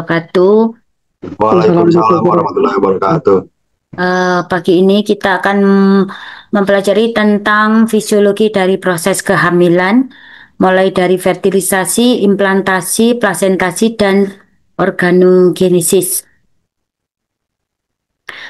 wabarakatuh. Waalaikumsalam warahmatullahi wabarakatuh. Pagi ini kita akan mempelajari tentang fisiologi dari proses kehamilan, mulai dari fertilisasi, implantasi, plasentasi, dan organogenesis.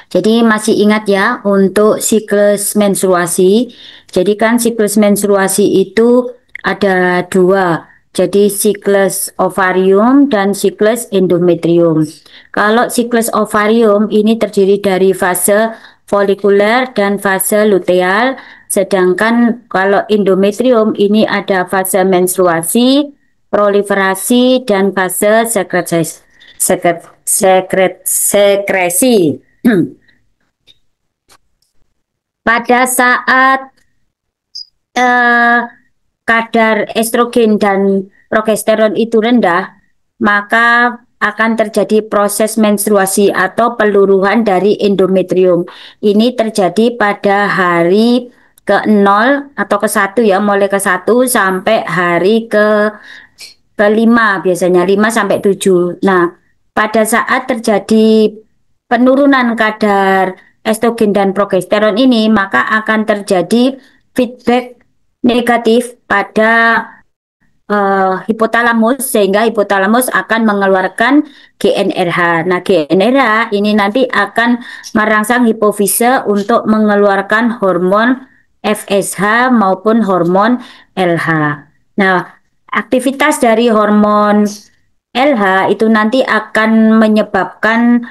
Jadi masih ingat ya untuk siklus menstruasi. Jadi kan siklus menstruasi itu ada dua. Jadi siklus ovarium dan siklus endometrium. Kalau siklus ovarium ini terdiri dari fase folikuler dan fase luteal. Sedangkan kalau endometrium ini ada fase menstruasi, proliferasi, dan fase sekresi. Pada saat eh, kadar estrogen dan progesteron itu rendah, maka akan terjadi proses menstruasi atau peluruhan dari endometrium. Ini terjadi pada hari ke-0 atau ke-1 ya, mulai ke-1 sampai hari ke-5 biasanya 5 sampai 7. Nah, pada saat terjadi penurunan kadar estrogen dan progesteron ini, maka akan terjadi feedback negatif pada hipotalamus, sehingga hipotalamus akan mengeluarkan GnRH. Nah, GnRH ini nanti akan merangsang hipofise untuk mengeluarkan hormon FSH maupun hormon LH. Nah, aktivitas dari hormon LH itu nanti akan menyebabkan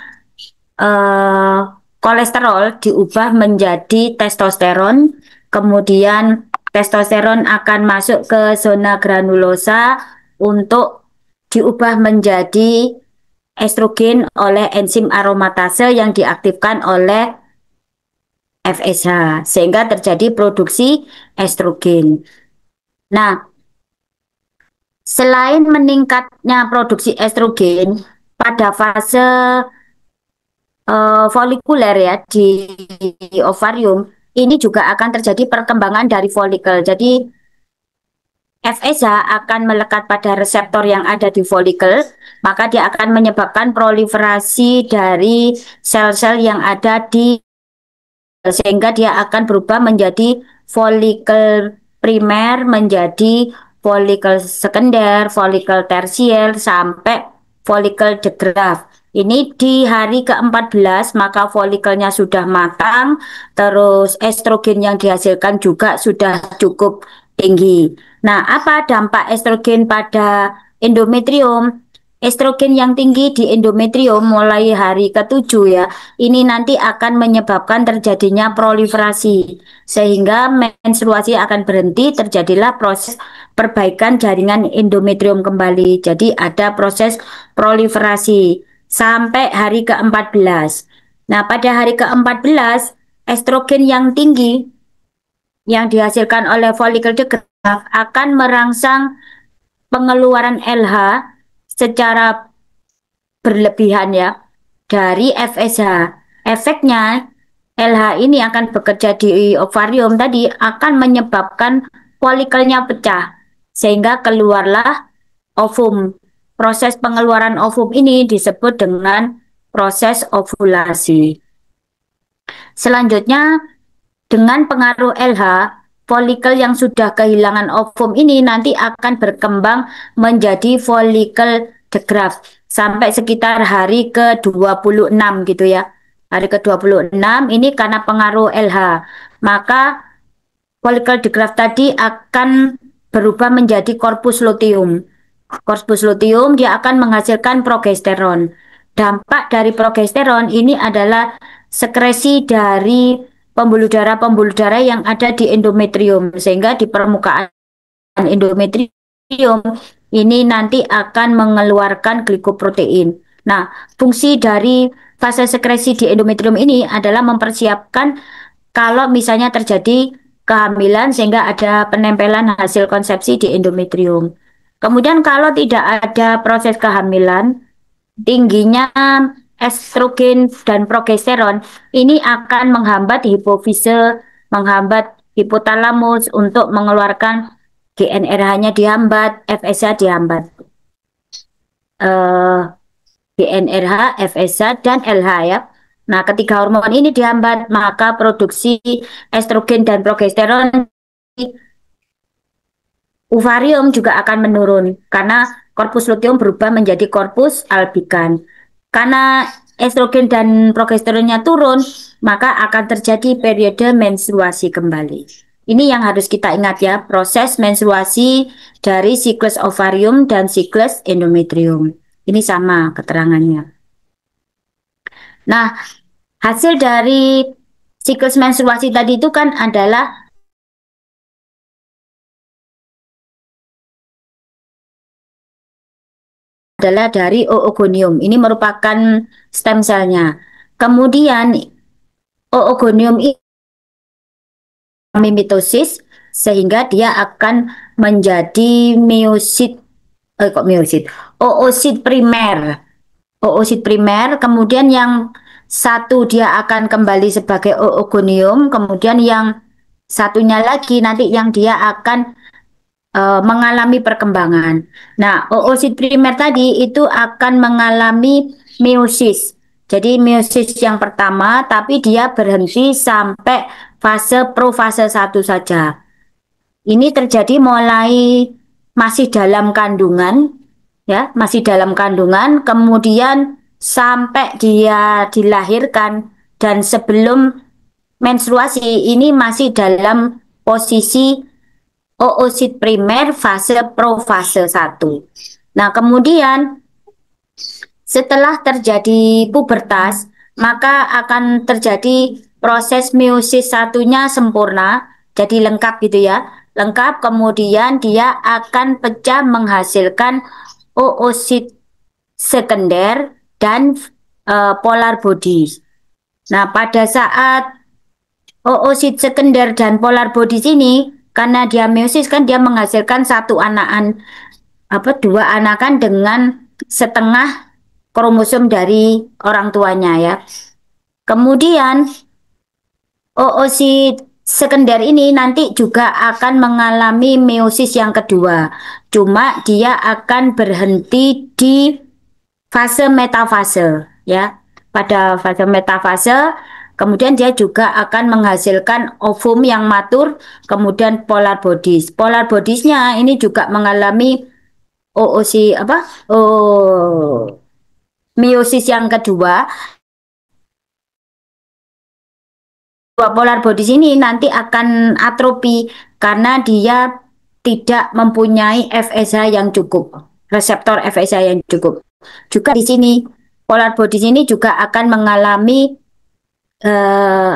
eh, kolesterol diubah menjadi testosteron, kemudian testosteron akan masuk ke zona granulosa untuk diubah menjadi estrogen oleh enzim aromatase yang diaktifkan oleh FSH, sehingga terjadi produksi estrogen. Nah, selain meningkatnya produksi estrogen pada fase folikuler ya di ovarium, ini juga akan terjadi perkembangan dari folikel. Jadi FSH akan melekat pada reseptor yang ada di folikel, maka dia akan menyebabkan proliferasi dari sel-sel yang ada di, sehingga dia akan berubah menjadi folikel primer, menjadi folikel sekunder, folikel tersier, sampai folikel de Graaf. Ini di hari ke-14, maka folikelnya sudah matang, terus estrogen yang dihasilkan juga sudah cukup tinggi. Nah, apa dampak estrogen pada endometrium? Estrogen yang tinggi di endometrium mulai hari ke-7 ya, ini nanti akan menyebabkan terjadinya proliferasi, sehingga menstruasi akan berhenti, terjadilah proses perbaikan jaringan endometrium kembali. Jadi ada proses proliferasi sampai hari ke-14. Nah, pada hari ke-14, estrogen yang tinggi yang dihasilkan oleh folikel de Graaf akan merangsang pengeluaran LH secara berlebihan ya dari FSH. Efeknya LH ini akan bekerja di ovarium tadi, akan menyebabkan folikelnya pecah sehingga keluarlah ovum. Proses pengeluaran ovum ini disebut dengan proses ovulasi. Selanjutnya, dengan pengaruh LH, folikel yang sudah kehilangan ovum ini nanti akan berkembang menjadi folikel de Graaf sampai sekitar hari ke-26 gitu ya. Hari ke-26 ini karena pengaruh LH, maka folikel de Graaf tadi akan berubah menjadi korpus luteum. Korpus luteum dia akan menghasilkan progesteron. Dampak dari progesteron ini adalah sekresi dari pembuluh darah yang ada di endometrium, sehingga di permukaan endometrium ini nanti akan mengeluarkan glikoprotein. Nah, fungsi dari fase sekresi di endometrium ini adalah mempersiapkan kalau misalnya terjadi kehamilan sehingga ada penempelan hasil konsepsi di endometrium. Kemudian kalau tidak ada proses kehamilan, tingginya estrogen dan progesteron ini akan menghambat hipofise, menghambat hipotalamus untuk mengeluarkan GnRH-nya dihambat, FSH dihambat. GnRH, FSH, dan LH ya. Nah, ketiga hormon ini dihambat, maka produksi estrogen dan progesteron ovarium juga akan menurun karena korpus luteum berubah menjadi korpus albikan. Karena estrogen dan progesteronnya turun, maka akan terjadi periode menstruasi kembali. Ini yang harus kita ingat ya, proses menstruasi dari siklus ovarium dan siklus endometrium. Ini sama keterangannya. Nah, hasil dari siklus menstruasi tadi itu kan adalah dari oogonium. Ini merupakan stem selnya. Kemudian oogonium ini mitosis sehingga dia akan menjadi meiosit, oosit primer. Oosit primer, kemudian yang satu dia akan kembali sebagai oogonium, kemudian yang satunya lagi nanti yang dia akan mengalami perkembangan. Nah, oosit primer tadi itu akan mengalami meiosis. Jadi meiosis yang pertama, tapi dia berhenti sampai fase profase 1 saja. Ini terjadi mulai masih dalam kandungan, ya, masih dalam kandungan, kemudian sampai dia dilahirkan dan sebelum menstruasi ini masih dalam posisi oosit primer fase profase 1. Nah, kemudian setelah terjadi pubertas, maka akan terjadi proses meiosis satunya sempurna, jadi lengkap gitu ya. Lengkap, kemudian dia akan pecah menghasilkan oosit sekunder dan polar body. Nah, pada saat oosit sekunder dan polar body ini, karena dia meiosis kan dia menghasilkan satu anakan, dua anakan dengan setengah kromosom dari orang tuanya ya. Kemudian oosit sekunder ini nanti juga akan mengalami meiosis yang kedua. Cuma dia akan berhenti di fase metafase ya. Pada fase metafase kemudian dia juga akan menghasilkan ovum yang matur, kemudian polar bodies. Polar bodiesnya ini juga mengalami oosi meiosis yang kedua. Polar bodies ini nanti akan atrofi karena dia tidak mempunyai FSH yang cukup, reseptor FSH yang cukup. Juga di sini polar bodies ini juga akan mengalami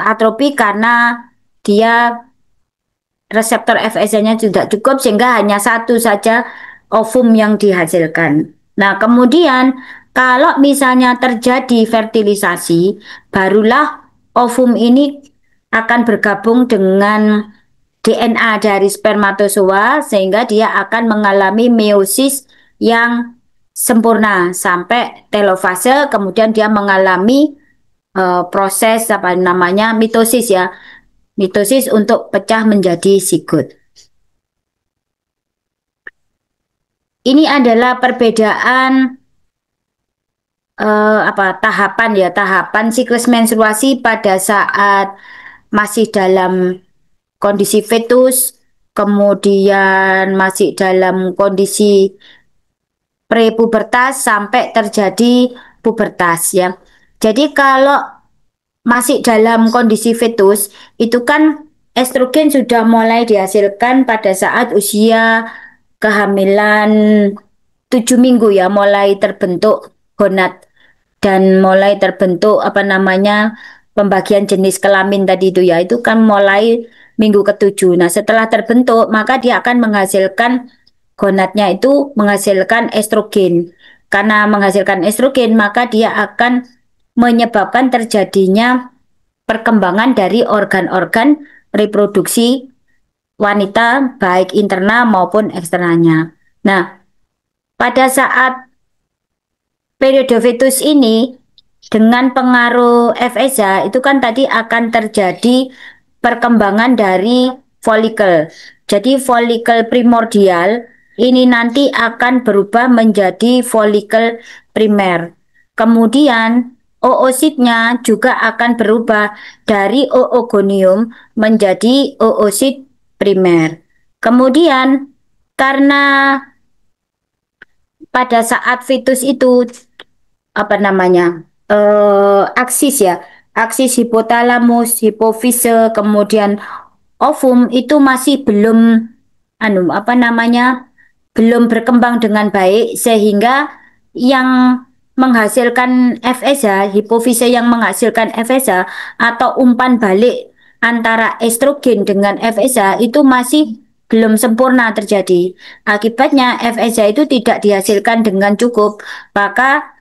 atrofi karena dia reseptor FSH-nya tidak cukup sehingga hanya satu saja ovum yang dihasilkan. Nah, kemudian kalau misalnya terjadi fertilisasi, barulah ovum ini akan bergabung dengan DNA dari spermatozoa sehingga dia akan mengalami meiosis yang sempurna sampai telofase, kemudian dia mengalami proses mitosis ya. Mitosis untuk pecah menjadi zigot. Ini adalah perbedaan tahapan siklus menstruasi pada saat masih dalam kondisi fetus, kemudian masih dalam kondisi prepubertas sampai terjadi pubertas ya. Jadi kalau masih dalam kondisi fetus, itu kan estrogen sudah mulai dihasilkan pada saat usia kehamilan 7 minggu ya, mulai terbentuk gonad dan mulai terbentuk pembagian jenis kelamin tadi itu ya, itu kan mulai minggu ke-7. Nah, setelah terbentuk, maka dia akan menghasilkan gonadnya itu menghasilkan estrogen. Karena menghasilkan estrogen, maka dia akan menyebabkan terjadinya perkembangan dari organ-organ reproduksi wanita baik internal maupun eksternalnya. Nah, pada saat periode fetus ini dengan pengaruh FSH itu kan tadi akan terjadi perkembangan dari folikel. Jadi folikel primordial ini nanti akan berubah menjadi folikel primer. Kemudian oositnya juga akan berubah dari oogonium menjadi oosit primer. Kemudian karena pada saat fetus itu apa namanya aksis ya, aksis hipotalamus, hipofise, kemudian ovum itu masih belum apa namanya belum berkembang dengan baik sehingga yang menghasilkan FSH, hipofise yang menghasilkan FSH atau umpan balik antara estrogen dengan FSH itu masih belum sempurna terjadi. Akibatnya FSH itu tidak dihasilkan dengan cukup, maka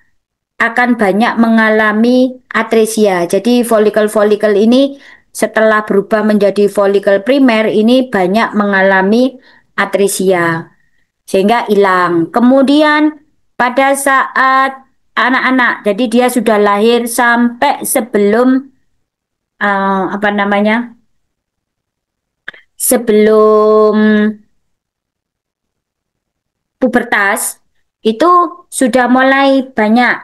akan banyak mengalami atresia. Jadi folikel-folikel ini setelah berubah menjadi folikel primer ini banyak mengalami atresia sehingga hilang. Kemudian pada saat anak-anak, jadi dia sudah lahir sampai sebelum apa namanya? Sebelum pubertas itu sudah mulai banyak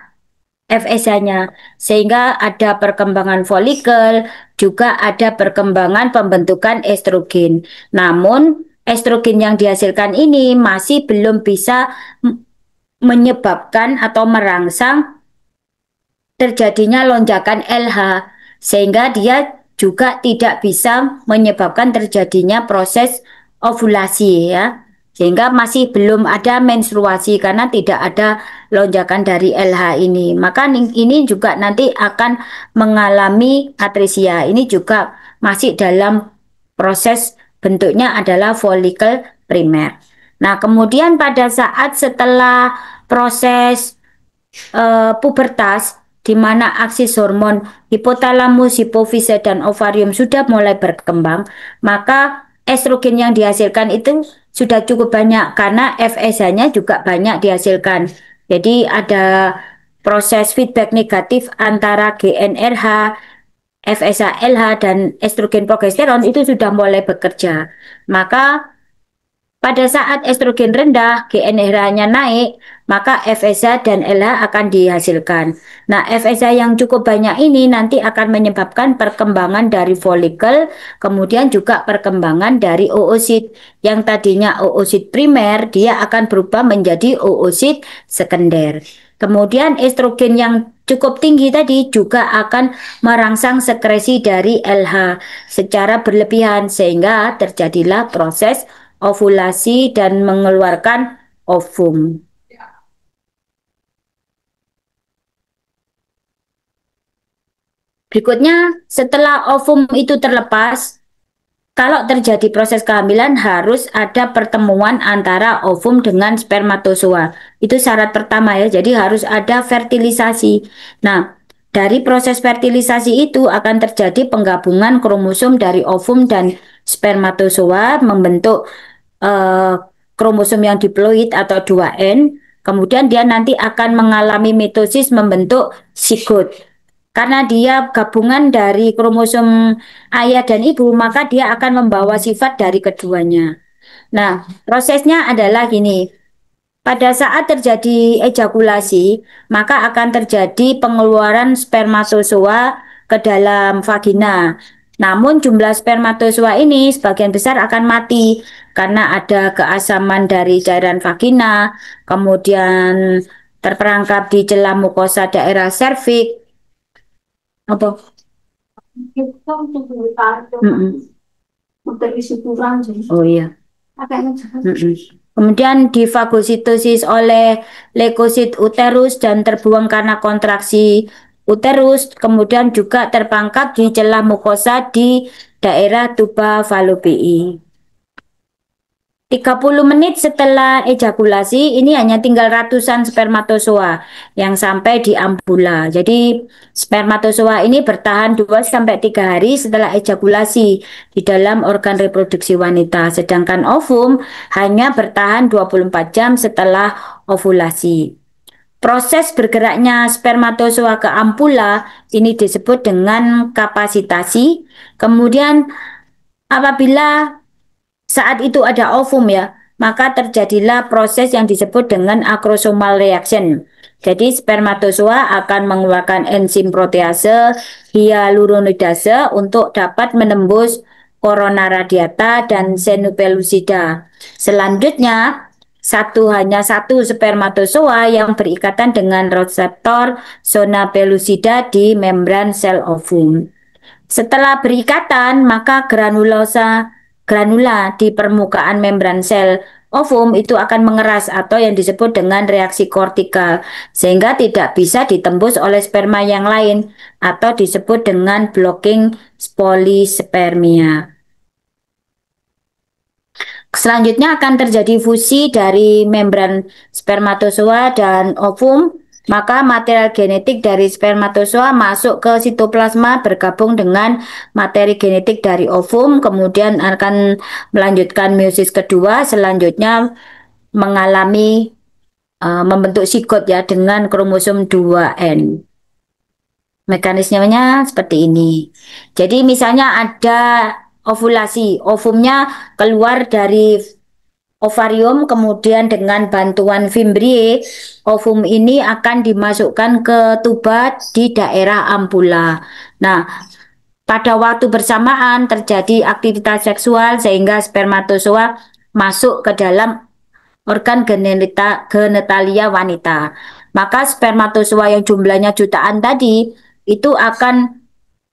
FSH-nya, sehingga ada perkembangan folikel, juga ada perkembangan pembentukan estrogen. Namun, estrogen yang dihasilkan ini masih belum bisa menyebabkan atau merangsang terjadinya lonjakan LH, sehingga dia juga tidak bisa menyebabkan terjadinya proses ovulasi ya. Sehingga masih belum ada menstruasi karena tidak ada lonjakan dari LH ini. Maka ini juga nanti akan mengalami atresia. Ini juga masih dalam proses bentuknya adalah folikel primer. Nah, kemudian pada saat setelah proses pubertas di mana aksis hormon hipotalamus, hipofise, dan ovarium sudah mulai berkembang, maka estrogen yang dihasilkan itu sudah cukup banyak karena FSH-nya juga banyak dihasilkan. Jadi ada proses feedback negatif antara GnRH, FSH-LH, dan estrogen progesteron itu sudah mulai bekerja. Maka pada saat estrogen rendah, GnRH-nya naik, maka FSH dan LH akan dihasilkan. Nah, FSH yang cukup banyak ini nanti akan menyebabkan perkembangan dari folikel, kemudian juga perkembangan dari oosit. Yang tadinya oosit primer, dia akan berubah menjadi oosit sekunder. Kemudian estrogen yang cukup tinggi tadi juga akan merangsang sekresi dari LH secara berlebihan sehingga terjadilah proses ovulasi dan mengeluarkan ovum. Berikutnya, setelah ovum itu terlepas, kalau terjadi proses kehamilan harus ada pertemuan antara ovum dengan spermatozoa. Itu syarat pertama ya, jadi harus ada fertilisasi. Nah, dari proses fertilisasi itu akan terjadi penggabungan kromosom dari ovum dan spermatozoa membentuk kromosom yang diploid atau 2N. Kemudian dia nanti akan mengalami mitosis membentuk zigot. Karena dia gabungan dari kromosom ayah dan ibu, maka dia akan membawa sifat dari keduanya. Nah, prosesnya adalah gini. Pada saat terjadi ejakulasi, maka akan terjadi pengeluaran spermatozoa ke dalam vagina. Namun jumlah spermatozoa ini sebagian besar akan mati karena ada keasaman dari cairan vagina, kemudian terperangkap di celah mukosa daerah serviks. Apa? Oh iya. Kemudian difagositosis oleh leukosit uterus dan terbuang karena kontraksi uterus, kemudian juga terperangkap di celah mukosa di daerah tuba fallopiae. 30 menit setelah ejakulasi ini hanya tinggal ratusan spermatozoa yang sampai di ambula. Jadi spermatozoa ini bertahan 2-3 hari setelah ejakulasi di dalam organ reproduksi wanita. Sedangkan ovum hanya bertahan 24 jam setelah ovulasi. Proses bergeraknya spermatozoa ke ampula ini disebut dengan kapasitasi. Kemudian apabila saat itu ada ovum ya, maka terjadilah proses yang disebut dengan acrosomal reaction. Jadi spermatozoa akan mengeluarkan enzim protease hyaluronidase untuk dapat menembus corona radiata dan senupelusida. Selanjutnya, hanya satu spermatozoa yang berikatan dengan reseptor zona pelusida di membran sel ovum. Setelah berikatan, maka granula di permukaan membran sel ovum itu akan mengeras atau yang disebut dengan reaksi kortikal, sehingga tidak bisa ditembus oleh sperma yang lain atau disebut dengan blocking polispermia. Selanjutnya akan terjadi fusi dari membran spermatozoa dan ovum, maka material genetik dari spermatozoa masuk ke sitoplasma bergabung dengan materi genetik dari ovum, kemudian akan melanjutkan meiosis kedua, selanjutnya mengalami membentuk sigot ya dengan kromosom 2N. Mekanismenya seperti ini. Jadi misalnya ada ovulasi, ovumnya keluar dari ovarium, kemudian dengan bantuan fimbrie, ovum ini akan dimasukkan ke tuba di daerah ampula. Nah, pada waktu bersamaan terjadi aktivitas seksual sehingga spermatozoa masuk ke dalam organ genitalia wanita. Maka spermatozoa yang jumlahnya jutaan tadi itu akan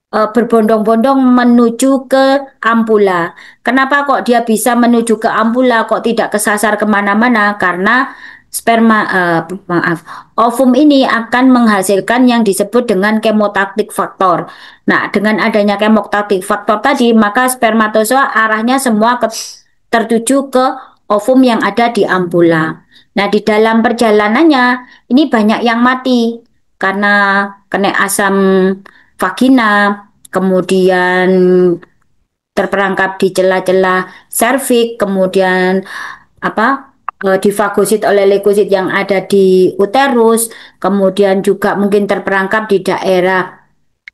berbondong-bondong menuju ke ampula. Kenapa kok dia bisa menuju ke ampula, kok tidak kesasar kemana-mana? Karena ovum ini akan menghasilkan yang disebut dengan kemotaktik faktor. Nah, dengan adanya kemotaktik faktor tadi, maka spermatozoa arahnya semua tertuju ke ovum yang ada di ampula. Nah, di dalam perjalanannya ini banyak yang mati karena kena asam vagina, kemudian terperangkap di celah-celah serviks, kemudian difagosit oleh leukosit yang ada di uterus, kemudian juga mungkin terperangkap di daerah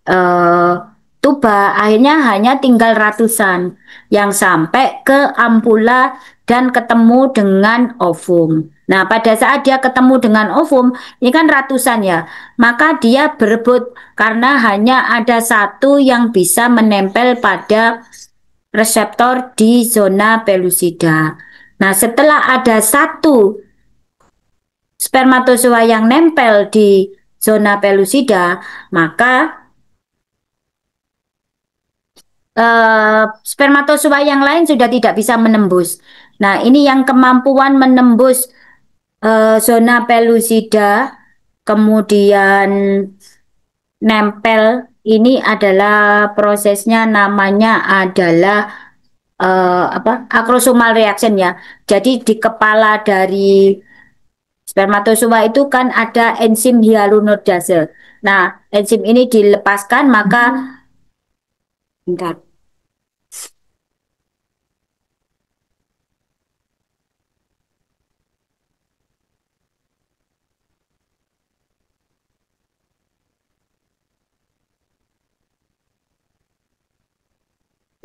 eh, tuba, akhirnya hanya tinggal ratusan yang sampai ke ampula dan ketemu dengan ovum. Nah, pada saat dia ketemu dengan ovum, ini kan ratusan ya, maka dia berebut karena hanya ada satu yang bisa menempel pada reseptor di zona pelusida. Nah, setelah ada satu spermatozoa yang nempel di zona pelusida, maka spermatozoa yang lain sudah tidak bisa menembus. Nah, ini yang kemampuan menembus zona pelusida, kemudian nempel, ini adalah prosesnya namanya adalah akrosomal reaction ya. Jadi di kepala dari spermatozoa itu kan ada enzim hyaluronidase. Nah, enzim ini dilepaskan maka bentar.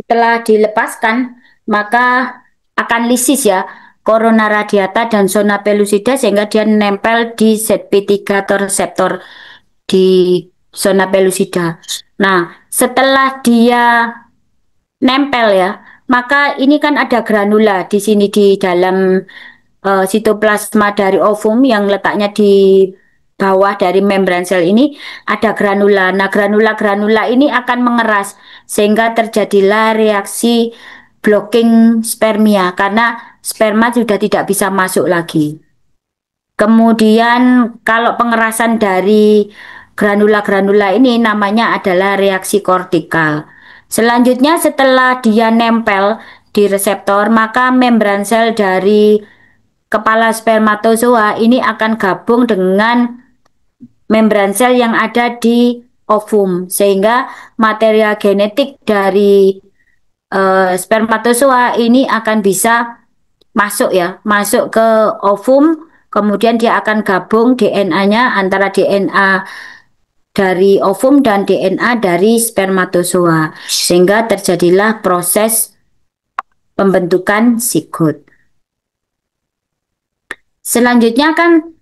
Setelah dilepaskan, maka akan lisis ya corona radiata dan zona pelusida sehingga dia nempel di ZP3 atau reseptor di zona pelusida. Nah, setelah dia nempel ya, maka ini kan ada granula di sini di dalam sitoplasma dari ovum yang letaknya di bawah dari membran sel ini ada granula. Nah, granula-granula ini akan mengeras sehingga terjadilah reaksi blocking spermia karena sperma sudah tidak bisa masuk lagi. Kemudian kalau pengerasan dari granula-granula ini namanya adalah reaksi kortikal. Selanjutnya setelah dia nempel di reseptor, maka membran sel dari kepala spermatozoa ini akan gabung dengan membran sel yang ada di ovum sehingga material genetik dari spermatozoa ini akan bisa masuk ya, masuk ke ovum, kemudian dia akan gabung DNA-nya antara DNA dari ovum dan DNA dari spermatozoa sehingga terjadilah proses pembentukan sigot. Selanjutnya kan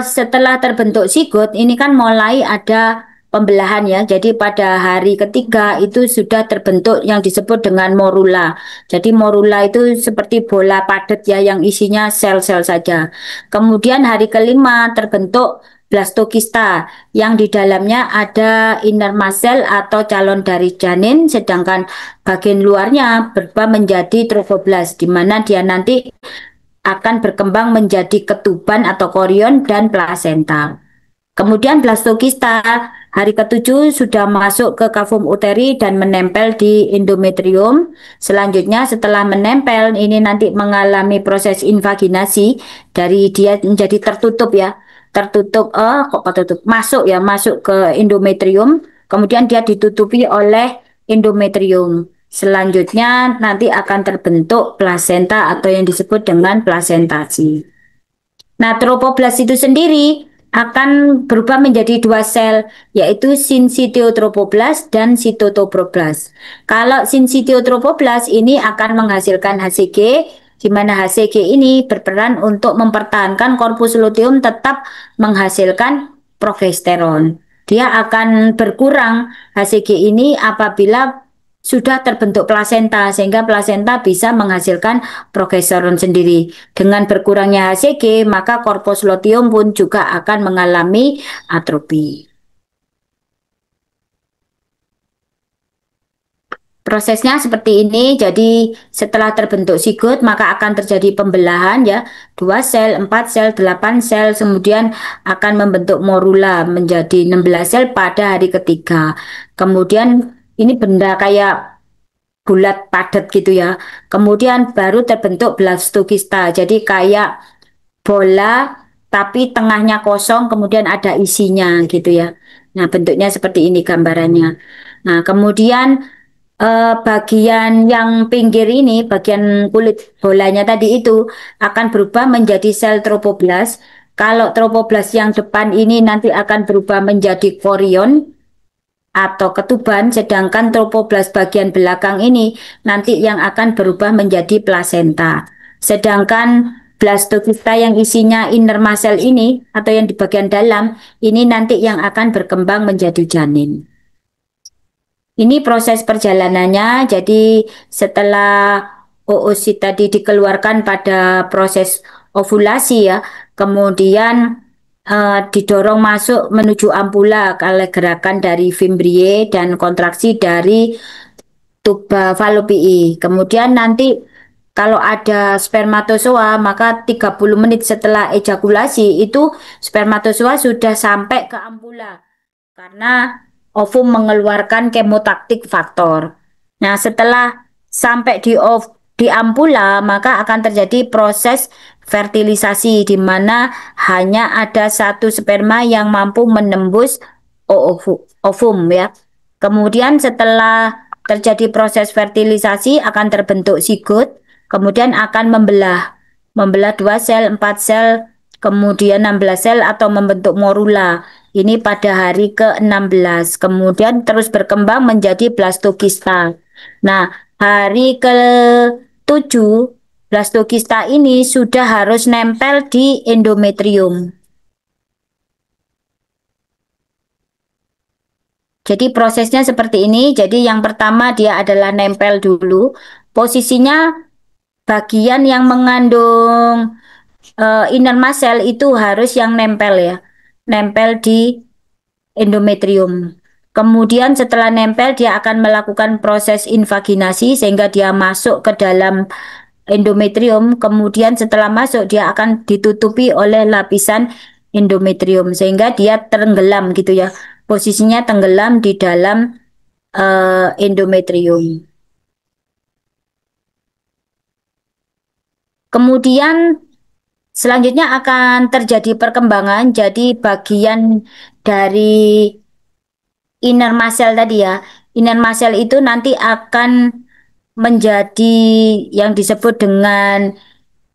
Setelah terbentuk sigot, ini kan mulai ada pembelahan ya. Jadi pada hari ketiga itu sudah terbentuk yang disebut dengan morula. Jadi morula itu seperti bola padat ya yang isinya sel-sel saja. Kemudian hari kelima terbentuk blastokista yang di dalamnya ada inner cell atau calon dari janin, sedangkan bagian luarnya berubah menjadi trofoblast, di mana dia nanti akan berkembang menjadi ketuban atau korion dan plasenta. Kemudian blastokista hari ketujuh sudah masuk ke kavum uteri dan menempel di endometrium. Selanjutnya setelah menempel ini nanti mengalami proses invaginasi dari dia menjadi tertutup ya. Tertutup kok tertutup? Masuk ya, masuk ke endometrium. Kemudian dia ditutupi oleh endometrium. Selanjutnya nanti akan terbentuk plasenta atau yang disebut dengan plasentasi. Nah, tropoblast itu sendiri akan berubah menjadi dua sel, yaitu sinsitiotropoblast dan sitotoproblast. Kalau sinsitiotropoblast ini akan menghasilkan HCG, di mana HCG ini berperan untuk mempertahankan korpus luteum tetap menghasilkan progesteron. Dia akan berkurang HCG ini apabila sudah terbentuk plasenta, sehingga plasenta bisa menghasilkan progesteron sendiri. Dengan berkurangnya HCG, maka korpus luteum pun juga akan mengalami atrofi. Prosesnya seperti ini, jadi setelah terbentuk sigot maka akan terjadi pembelahan ya, 2 sel, 4 sel, 8 sel, kemudian akan membentuk morula menjadi 16 sel pada hari ketiga. Kemudian ini benda kayak bulat padat gitu ya. Kemudian baru terbentuk blastokista, jadi kayak bola tapi tengahnya kosong kemudian ada isinya gitu ya. Nah, bentuknya seperti ini gambarannya. Nah, kemudian bagian yang pinggir ini, bagian kulit bolanya tadi itu akan berubah menjadi sel tropoblast. Kalau tropoblast yang depan ini nanti akan berubah menjadi korion atau ketuban, sedangkan tropoblast bagian belakang ini nanti yang akan berubah menjadi plasenta. Sedangkan blastokista yang isinya inner cell ini atau yang di bagian dalam ini nanti yang akan berkembang menjadi janin. Ini proses perjalanannya, jadi setelah oosit tadi dikeluarkan pada proses ovulasi ya, kemudian didorong masuk menuju ampula oleh gerakan dari Fimbriae dan kontraksi dari tuba falopii. Kemudian nanti kalau ada spermatozoa, maka 30 menit setelah ejakulasi itu spermatozoa sudah sampai ke ampula karena ovum mengeluarkan kemotaktik faktor. Nah, setelah sampai di ampula, maka akan terjadi proses fertilisasi di mana hanya ada satu sperma yang mampu menembus ovum ya. Kemudian setelah terjadi proses fertilisasi akan terbentuk sigot, kemudian akan membelah 2 sel, 4 sel, kemudian 16 sel atau membentuk morula. Ini pada hari ke-16. Kemudian terus berkembang menjadi blastokista. Nah, hari ke-7 blastokista ini sudah harus nempel di endometrium. Jadi prosesnya seperti ini. Jadi yang pertama dia adalah nempel dulu. Posisinya bagian yang mengandung inner cell itu harus yang nempel ya. Nempel di endometrium. Kemudian setelah nempel dia akan melakukan proses invaginasi sehingga dia masuk ke dalam endometrium. Kemudian setelah masuk dia akan ditutupi oleh lapisan endometrium sehingga dia tenggelam gitu ya. Posisinya tenggelam di dalam endometrium. Kemudian selanjutnya akan terjadi perkembangan, jadi bagian dari inner cell tadi ya. Inner cell itu nanti akan menjadi yang disebut dengan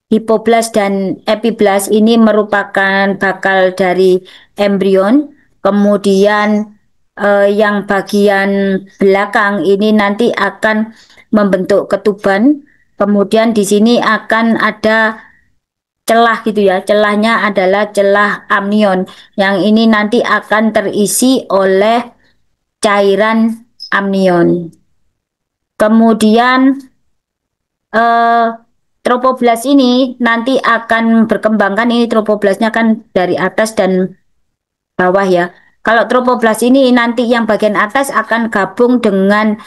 hipoblast dan epiblast. Ini merupakan bakal dari embrion. Kemudian yang bagian belakang ini nanti akan membentuk ketuban. Kemudian di sini akan ada celah gitu ya. Celahnya adalah celah amnion. Yang ini nanti akan terisi oleh cairan amnion. Kemudian eh, tropoblas ini nanti akan berkembangkan, ini tropoblasnya kan dari atas dan bawah ya. Kalau tropoblas ini nanti yang bagian atas akan gabung dengan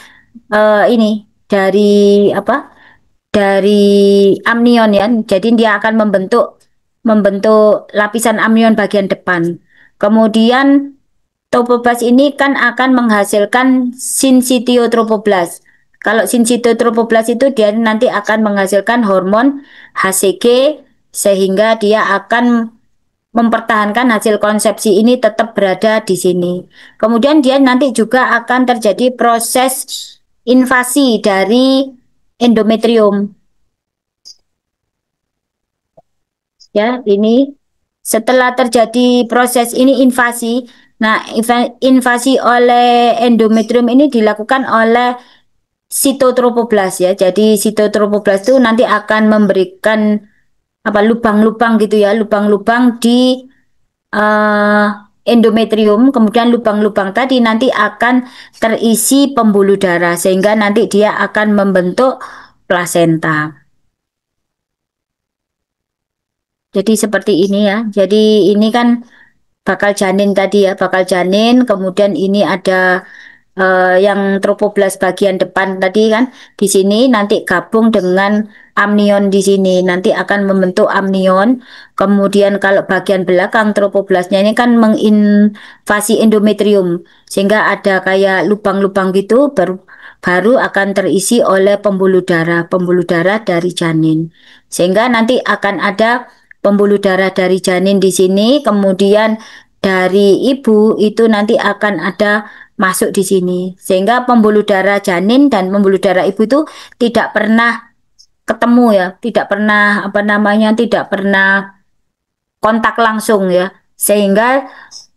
ini dari apa? Dari amnion ya. Jadi dia akan membentuk membentuk lapisan amnion bagian depan. Kemudian tropoblas ini kan akan menghasilkan sinsitiotropoblas. Kalau sinsitiotropoblas itu dia nanti akan menghasilkan hormon HCG sehingga dia akan mempertahankan hasil konsepsi ini tetap berada di sini. Kemudian dia nanti juga akan terjadi proses invasi dari endometrium. Ya, ini setelah terjadi proses ini invasi, nah invasi oleh endometrium ini dilakukan oleh sitotropoblas ya. Jadi sitotropoblas itu nanti akan memberikan apa lubang-lubang gitu ya, lubang-lubang di eh, endometrium, kemudian lubang-lubang tadi nanti akan terisi pembuluh darah sehingga nanti dia akan membentuk plasenta. Jadi seperti ini ya. Jadi ini kan bakal janin tadi ya, bakal janin, kemudian ini ada yang tropoblas bagian depan tadi kan di sini nanti gabung dengan amnion di sini nanti akan membentuk amnion. Kemudian kalau bagian belakang tropoblasnya ini kan menginvasi endometrium sehingga ada kayak lubang-lubang gitu baru akan terisi oleh pembuluh darah dari janin sehingga nanti akan ada pembuluh darah dari janin di sini, kemudian dari ibu itu nanti akan ada masuk di sini. Sehingga pembuluh darah janin dan pembuluh darah ibu itu tidak pernah ketemu ya, tidak pernah apa namanya, tidak pernah kontak langsung ya. Sehingga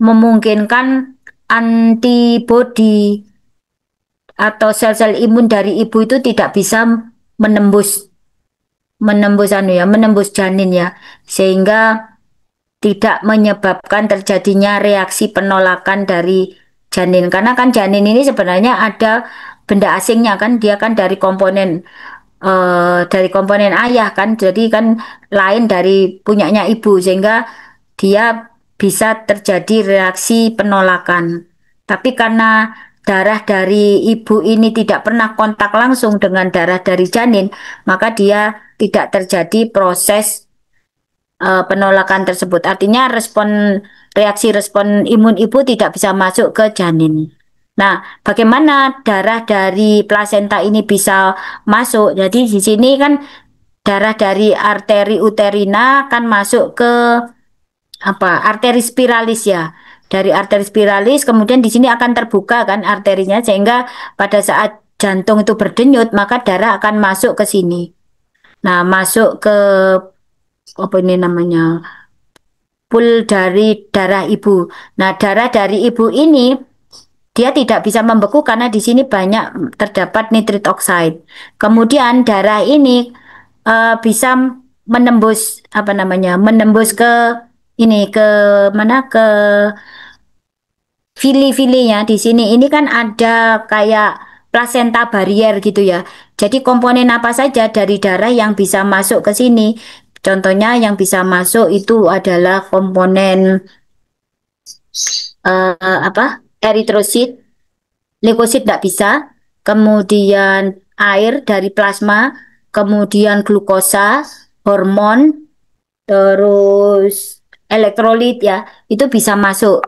memungkinkan antibodi atau sel-sel imun dari ibu itu tidak bisa menembus menembus menembus janin ya. Sehingga tidak menyebabkan terjadinya reaksi penolakan dari janin. Karena kan janin ini sebenarnya ada benda asingnya kan, dia kan dari komponen ayah kan, jadi kan lain dari punyanya ibu sehingga dia bisa terjadi reaksi penolakan. Tapi karena darah dari ibu ini tidak pernah kontak langsung dengan darah dari janin, maka dia tidak terjadi proses penolakan tersebut. Artinya reaksi respon imun ibu tidak bisa masuk ke janin. Nah, bagaimana darah dari plasenta ini bisa masuk? Jadi di sini kan darah dari arteri uterina kan masuk ke apa? Arteri spiralis ya. Dari arteri spiralis kemudian di sini akan terbuka kan arterinya sehingga pada saat jantung itu berdenyut maka darah akan masuk ke sini. Nah, masuk ke apa ini namanya? Pool dari darah ibu. Nah, darah dari ibu ini dia tidak bisa membeku karena di sini banyak terdapat nitrit oxide. Kemudian darah ini bisa menembus apa namanya? Menembus ke ini ke mana ke fili-filinya di sini. Ini kan ada kayak plasenta barrier gitu ya. Jadi komponen apa saja dari darah yang bisa masuk ke sini? Contohnya yang bisa masuk itu adalah komponen apa eritrosit, leukosit tidak bisa, kemudian air dari plasma, kemudian glukosa, hormon, terus elektrolit ya, itu bisa masuk.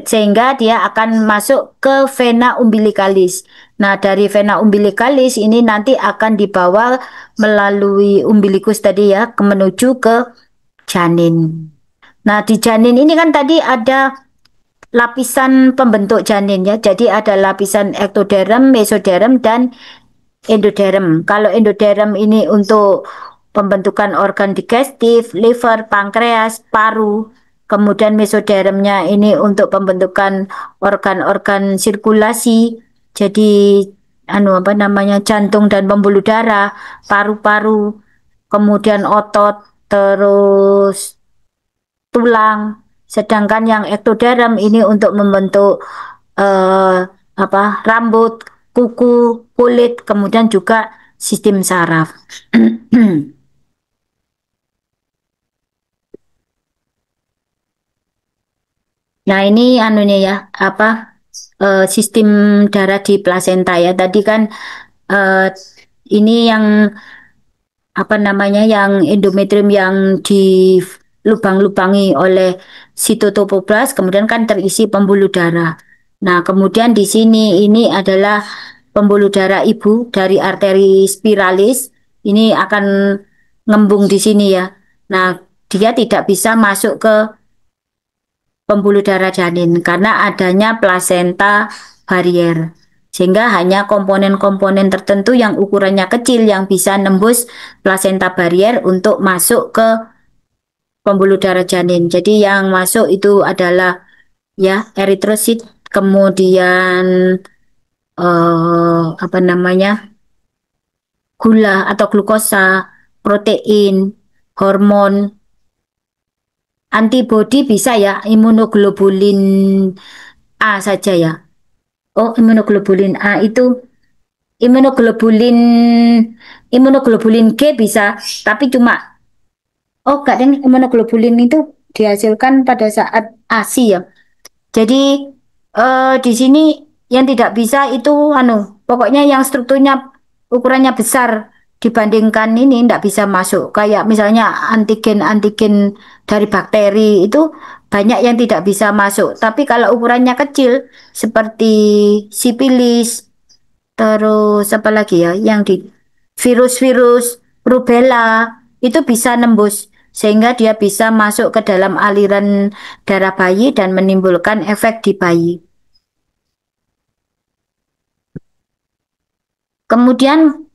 Sehingga dia akan masuk ke vena umbilicalis. Nah, dari vena umbilicalis ini nanti akan dibawa melalui umbilikus tadi ya, menuju ke janin. Nah, di janin ini kan tadi ada lapisan pembentuk janin ya. Jadi ada lapisan ektoderm, mesoderm, dan endoderm. Kalau endoderm ini untuk pembentukan organ digestif, liver, pankreas, paru. Kemudian mesodermnya ini untuk pembentukan organ-organ sirkulasi. Jadi anu apa namanya jantung dan pembuluh darah, paru-paru, kemudian otot. terus tulang. Sedangkan yang ektoderm ini untuk membentuk eh, apa rambut, kuku, kulit, kemudian juga sistem saraf. Nah, ini anunya ya, apa sistem darah di plasenta ya. Tadi kan eh, ini yang apa namanya yang endometrium yang dilubang-lubangi oleh sitotopoblast, kemudian kan terisi pembuluh darah. Nah, kemudian di sini ini adalah pembuluh darah ibu dari arteri spiralis. Ini akan ngembung di sini ya. Nah, dia tidak bisa masuk ke pembuluh darah janin karena adanya plasenta barrier. Sehingga hanya komponen-komponen tertentu yang ukurannya kecil yang bisa nembus plasenta barrier untuk masuk ke pembuluh darah janin. Jadi yang masuk itu adalah ya eritrosit, kemudian apa namanya gula atau glukosa, protein, hormon, antibodi bisa ya, imunoglobulin A saja ya. Oh, imunoglobulin A itu imunoglobulin imunoglobulin G bisa, tapi cuma oh kadang imunoglobulin itu dihasilkan pada saat ASI ya. Jadi di sini yang tidak bisa itu pokoknya yang strukturnya ukurannya besar dibandingkan ini tidak bisa masuk. Kayak misalnya antigen-antigen dari bakteri itu banyak yang tidak bisa masuk. Tapi kalau ukurannya kecil seperti sipilis, terus apa lagi ya yang di virus-virus rubella itu bisa nembus sehingga dia bisa masuk ke dalam aliran darah bayi dan menimbulkan efek di bayi. Kemudian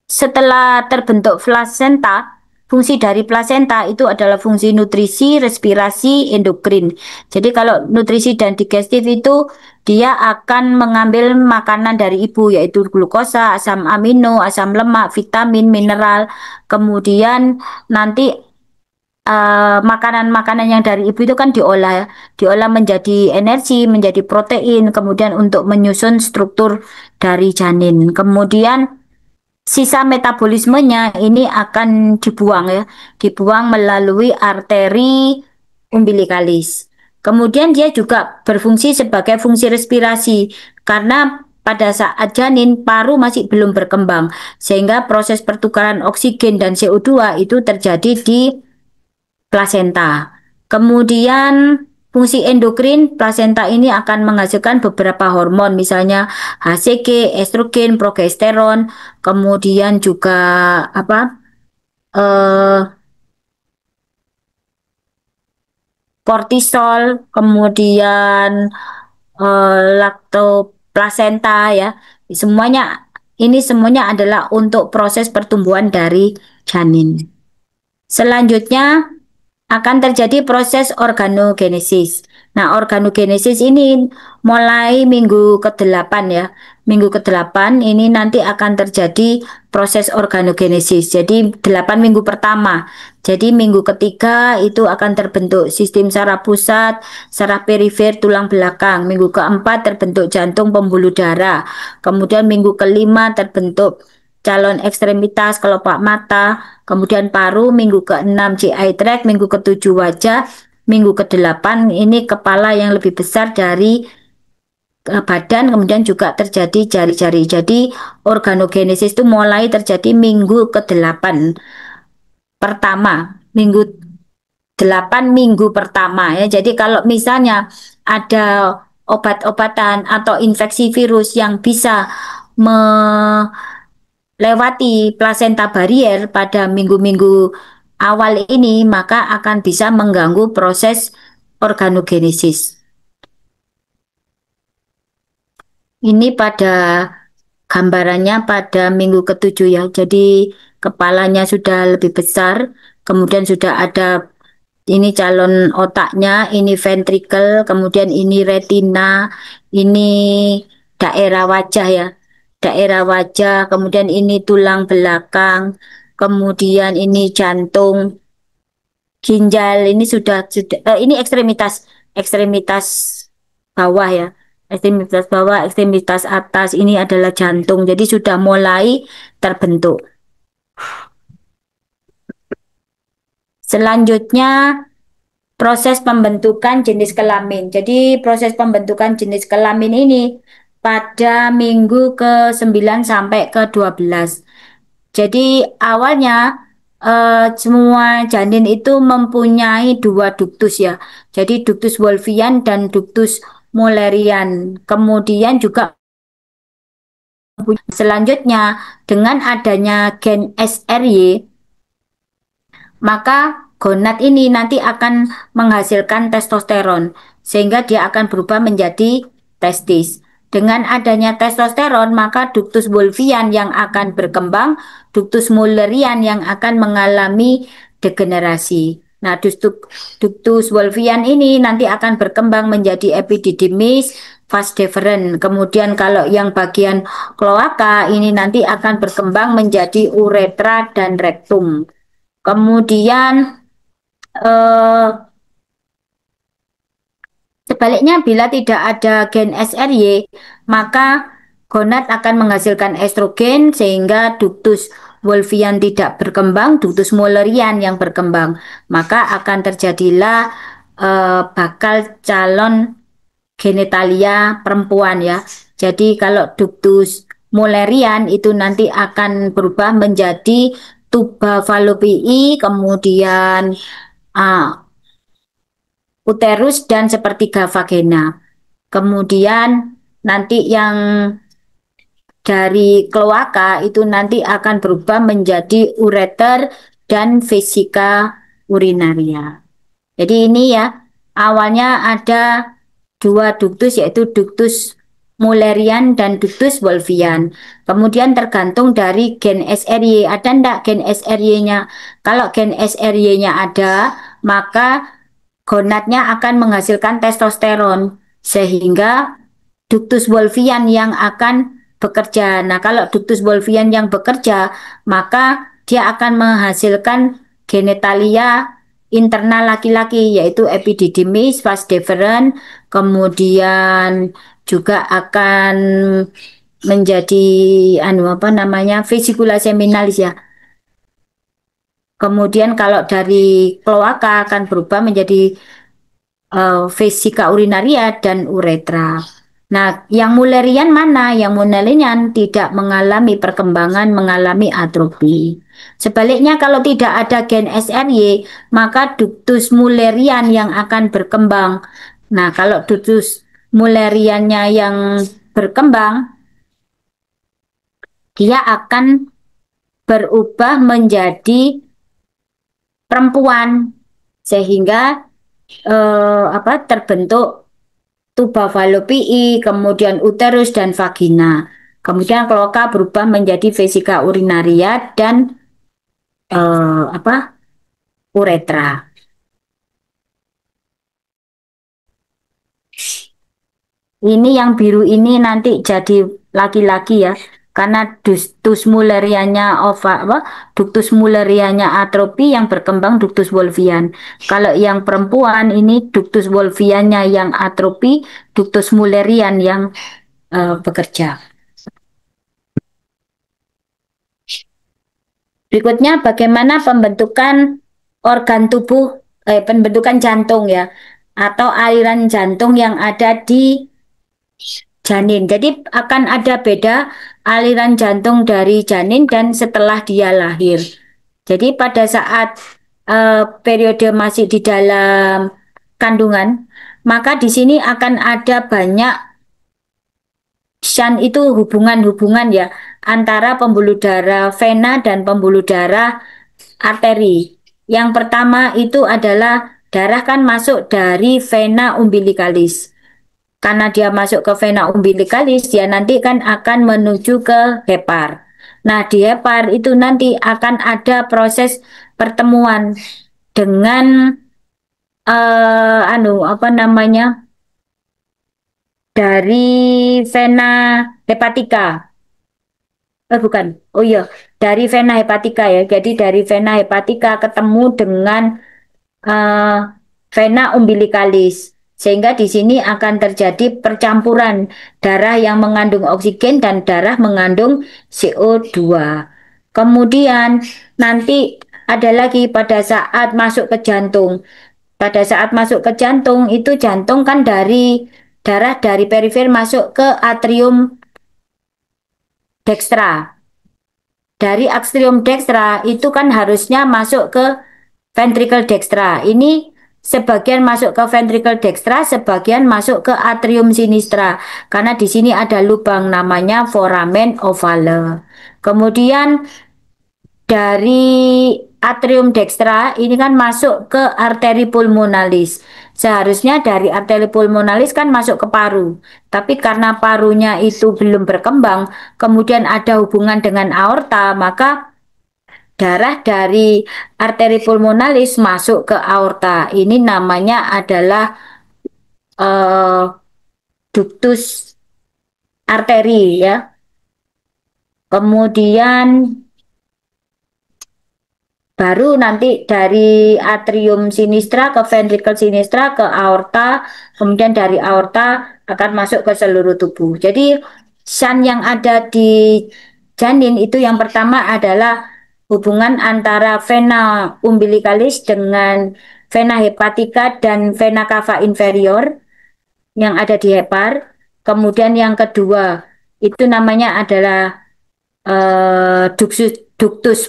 setelah terbentuk plasenta, fungsi dari plasenta itu adalah fungsi nutrisi, respirasi, endokrin. Jadi kalau nutrisi dan digestif itu dia akan mengambil makanan dari ibu yaitu glukosa, asam amino, asam lemak, vitamin, mineral. Kemudian nanti makanan-makanan yang dari ibu itu kan diolah menjadi energi, menjadi protein, kemudian untuk menyusun struktur dari janin. Kemudian sisa metabolismenya ini akan dibuang ya, dibuang melalui arteri umbilikalis. Kemudian dia juga berfungsi sebagai fungsi respirasi karena pada saat janin paru masih belum berkembang sehingga proses pertukaran oksigen dan CO2 itu terjadi di plasenta. Kemudian fungsi endokrin plasenta ini akan menghasilkan beberapa hormon misalnya HCG, estrogen, progesteron, kemudian juga apa eh, kortisol, kemudian laktoplasenta ya. Semuanya ini semuanya adalah untuk proses pertumbuhan dari janin. Selanjutnya akan terjadi proses organogenesis. Nah, organogenesis ini mulai minggu ke-8 ya. Minggu ke-8 ini nanti akan terjadi proses organogenesis. Jadi 8 minggu pertama. Jadi minggu ketiga itu akan terbentuk sistem saraf pusat, saraf perifer, tulang belakang. Minggu keempat terbentuk jantung, pembuluh darah. Kemudian minggu kelima terbentuk calon ekstremitas, kelopak mata, kemudian paru, minggu ke-6 GI tract, minggu ke-7 wajah, minggu ke-8 ini kepala yang lebih besar dari badan, kemudian juga terjadi jari-jari. Jadi organogenesis itu mulai terjadi minggu ke-8 pertama, minggu pertama ya. Jadi kalau misalnya ada obat-obatan atau infeksi virus yang bisa melewati plasenta barrier pada minggu-minggu awal ini, maka akan bisa mengganggu proses organogenesis. Ini pada gambarannya pada minggu ke-7 ya. Jadi kepalanya sudah lebih besar, kemudian sudah ada ini calon otaknya, ini ventricle, kemudian ini retina, ini daerah wajah ya. Daerah wajah, kemudian ini tulang belakang, kemudian ini jantung, ginjal ini sudah ini ekstremitas ekstremitas bawah ya. Ekstremitas bawah, ekstremitas atas ini adalah jantung. Jadi sudah mulai terbentuk. Selanjutnya proses pembentukan jenis kelamin. Jadi proses pembentukan jenis kelamin ini pada minggu ke-9 sampai ke-12. Jadi awalnya semua janin itu mempunyai dua duktus ya. Jadi duktus Wolffian dan duktus Mullerian. Kemudian juga selanjutnya dengan adanya gen SRY, maka gonad ini nanti akan menghasilkan testosteron sehingga dia akan berubah menjadi testis. Dengan adanya testosteron, maka ductus Wolffian yang akan berkembang, ductus Mullerian yang akan mengalami degenerasi. Nah, ductus Wolffian ini nanti akan berkembang menjadi epididymis, vas deferens. Kemudian kalau yang bagian kloaka ini nanti akan berkembang menjadi uretra dan rektum. Kemudian eh, sebaliknya bila tidak ada gen SRY, maka gonad akan menghasilkan estrogen sehingga ductus Wolffian tidak berkembang, ductus Mullerian yang berkembang. Maka akan terjadilah bakal calon genitalia perempuan ya. Jadi kalau ductus Mullerian itu nanti akan berubah menjadi tuba falopii, kemudian ah, uterus dan sepertiga vagina. Kemudian nanti yang dari kloaka itu nanti akan berubah menjadi ureter dan vesika urinaria. Jadi ini ya, awalnya ada dua duktus yaitu duktus Mullerian dan duktus Wolffian. Kemudian tergantung dari gen SRY. Ada enggak gen SRY-nya? Kalau gen SRY-nya ada, maka gonadnya akan menghasilkan testosteron sehingga ductus Wolffian yang akan bekerja. Nah, kalau ductus Wolffian yang bekerja, maka dia akan menghasilkan genitalia internal laki-laki yaitu epididymis, vas deferens, kemudian juga akan menjadi apa namanya vesikula seminalis ya. Kemudian kalau dari kloaka akan berubah menjadi vesika urinaria dan uretra. Nah, yang Mullerian mana? Yang Mullerian tidak mengalami perkembangan, mengalami atrofi. Sebaliknya kalau tidak ada gen SRY, maka ductus Mullerian yang akan berkembang. Nah, kalau ductus Mulleriannya yang berkembang, dia akan berubah menjadi perempuan sehingga terbentuk tuba falopii, kemudian uterus dan vagina. Kemudian kloaka berubah menjadi vesika urinaria dan uretra. Ini yang biru ini nanti jadi laki-laki ya, karena ductus Mulleriannya ductus Mulleriannya atrofi yang berkembang ductus Wolffian. Kalau yang perempuan ini ductus Wolffiannya yang atrofi, ductus Mullerian yang bekerja. Berikutnya bagaimana pembentukan organ tubuh, pembentukan jantung ya, atau aliran jantung yang ada di janin. Jadi akan ada beda aliran jantung dari janin dan setelah dia lahir. Jadi pada saat periode masih di dalam kandungan, maka di sini akan ada banyak shunt itu hubungan-hubungan ya antara pembuluh darah vena dan pembuluh darah arteri. Yang pertama itu adalah darah kan masuk dari vena umbilicalis. Karena dia masuk ke vena umbilicalis, dia nanti kan akan menuju ke hepar. Nah, di hepar itu nanti akan ada proses pertemuan dengan apa namanya? Dari vena hepatika. Bukan. Oh iya, dari vena hepatika ya. Jadi dari vena hepatika ketemu dengan eh, vena umbilicalis. Sehingga di sini akan terjadi percampuran darah yang mengandung oksigen dan darah mengandung CO2. Kemudian nanti ada lagi pada saat masuk ke jantung. Pada saat masuk ke jantung itu jantung kan dari darah dari perifer masuk ke atrium dekstra. Dari atrium dekstra itu kan harusnya masuk ke ventricle dextra. Ini sebagian masuk ke ventricle dextra, sebagian masuk ke atrium sinistra. Karena di sini ada lubang namanya foramen ovale. Kemudian dari atrium dextra ini kan masuk ke arteri pulmonalis. Seharusnya dari arteri pulmonalis kan masuk ke paru. Tapi karena parunya itu belum berkembang, kemudian ada hubungan dengan aorta, maka darah dari arteri pulmonalis masuk ke aorta. Ini namanya adalah eh, ductus arteri ya. Kemudian baru nanti dari atrium sinistra ke ventricle sinistra ke aorta, kemudian dari aorta akan masuk ke seluruh tubuh. Jadi shunt yang ada di janin itu yang pertama adalah hubungan antara vena umbilicalis dengan vena hepatica dan vena cava inferior yang ada di hepar. Kemudian yang kedua itu namanya adalah ductus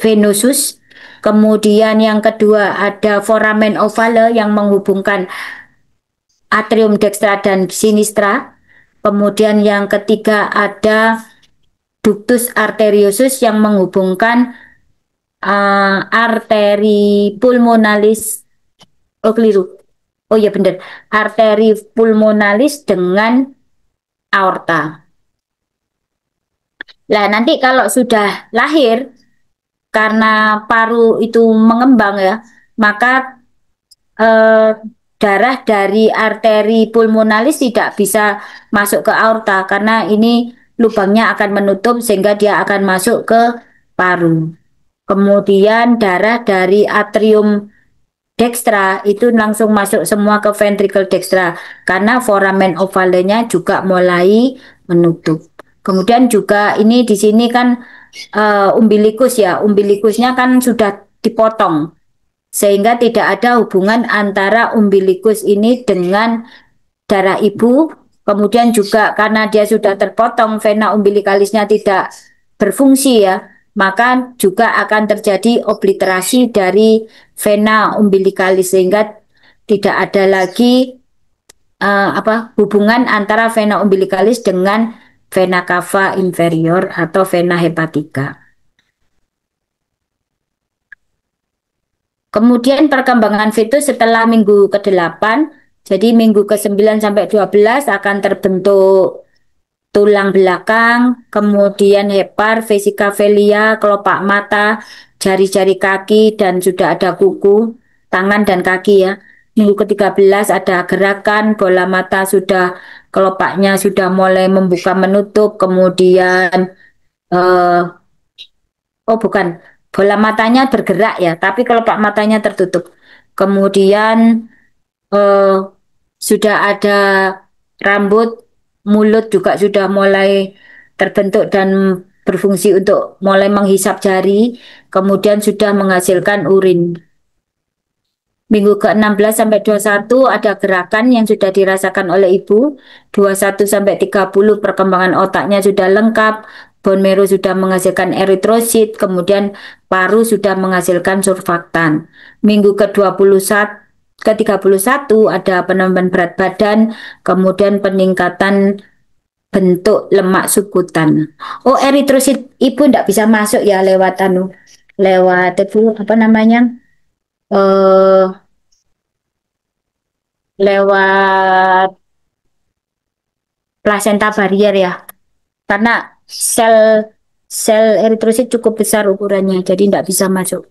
venosus. Kemudian yang kedua ada foramen ovale yang menghubungkan atrium dextra dan sinistra. Kemudian yang ketiga ada ductus arteriosus yang menghubungkan arteri pulmonalis. Oh keliru. Oh ya benar. Arteri pulmonalis dengan aorta. Nah, nanti kalau sudah lahir karena paru itu mengembang ya, maka eh, darah dari arteri pulmonalis tidak bisa masuk ke aorta karena ini lubangnya akan menutup sehingga dia akan masuk ke paru. Kemudian darah dari atrium dextra itu langsung masuk semua ke ventricle dextra karena foramen ovalenya juga mulai menutup. Kemudian juga ini di sini kan umbilikus ya, umbilikusnya kan sudah dipotong sehingga tidak ada hubungan antara umbilikus ini dengan darah ibu. Kemudian juga karena dia sudah terpotong, vena umbilikalisnya tidak berfungsi ya, maka juga akan terjadi obliterasi dari vena umbilikalis sehingga tidak ada lagi hubungan antara vena umbilikalis dengan vena cava inferior atau vena hepatica. Kemudian perkembangan fetus setelah minggu ke-8, jadi minggu ke-9 sampai 12 akan terbentuk tulang belakang, kemudian hepar, vesika velia, kelopak mata, jari-jari kaki, dan sudah ada kuku, tangan dan kaki ya. Minggu ke-13 ada gerakan, bola mata sudah, kelopaknya sudah mulai membuka menutup, kemudian eh, oh bukan, bola matanya bergerak ya, tapi kelopak matanya tertutup. Kemudian eh, sudah ada rambut, mulut juga sudah mulai terbentuk dan berfungsi untuk mulai menghisap jari, kemudian sudah menghasilkan urin. Minggu ke-16 sampai 21 ada gerakan yang sudah dirasakan oleh ibu. 21 sampai 30 perkembangan otaknya sudah lengkap, bone marrow sudah menghasilkan eritrosit, kemudian paru sudah menghasilkan surfaktan. Minggu ke-21 ke-31 ada penambahan berat badan, kemudian peningkatan bentuk lemak subkutan. Oh, eritrosit ibu tidak bisa masuk ya lewat lewat itu apa namanya? Eh lewat plasenta barrier ya. Karena sel sel eritrosit cukup besar ukurannya, jadi tidak bisa masuk.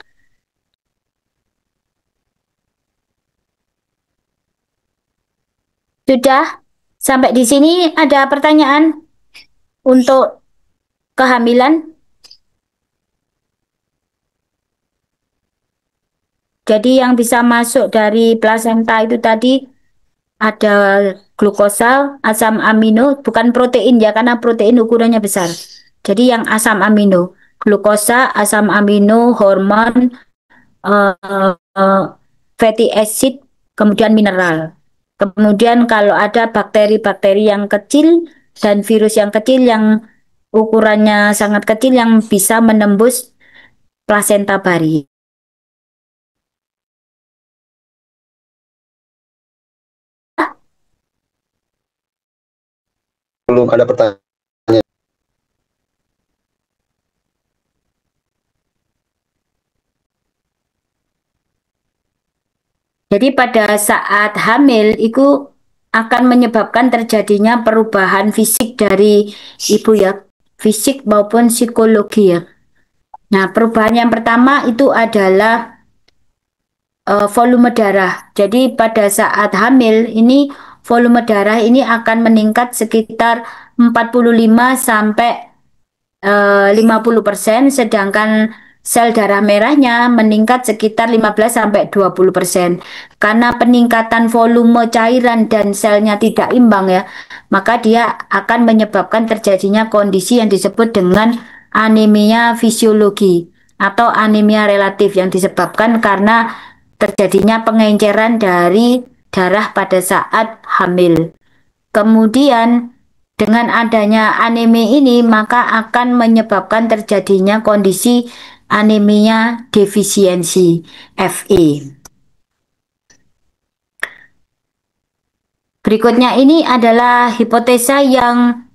Sudah sampai di sini ada pertanyaan untuk kehamilan? Jadi yang bisa masuk dari plasenta itu tadi ada glukosa, asam amino, bukan protein ya, karena protein ukurannya besar. Jadi yang asam amino, glukosa, asam amino, hormon, fatty acid, kemudian mineral. Kemudian kalau ada bakteri-bakteri yang kecil dan virus yang kecil yang ukurannya sangat kecil yang bisa menembus plasenta bari. Belum ada pertanyaan. Jadi pada saat hamil itu akan menyebabkan terjadinya perubahan fisik dari ibu ya, fisik maupun psikologi ya. Nah, perubahan yang pertama itu adalah volume darah. Jadi pada saat hamil ini volume darah ini akan meningkat sekitar 45 sampai 50%, sedangkan sel darah merahnya meningkat sekitar 15 sampai 20%. Karena peningkatan volume cairan dan selnya tidak imbang ya, maka dia akan menyebabkan terjadinya kondisi yang disebut dengan anemia fisiologi atau anemia relatif yang disebabkan karena terjadinya pengenceran dari darah pada saat hamil. Kemudian dengan adanya anemia ini maka akan menyebabkan terjadinya kondisi anemia defisiensi FE. Berikutnya ini adalah hipotesa yang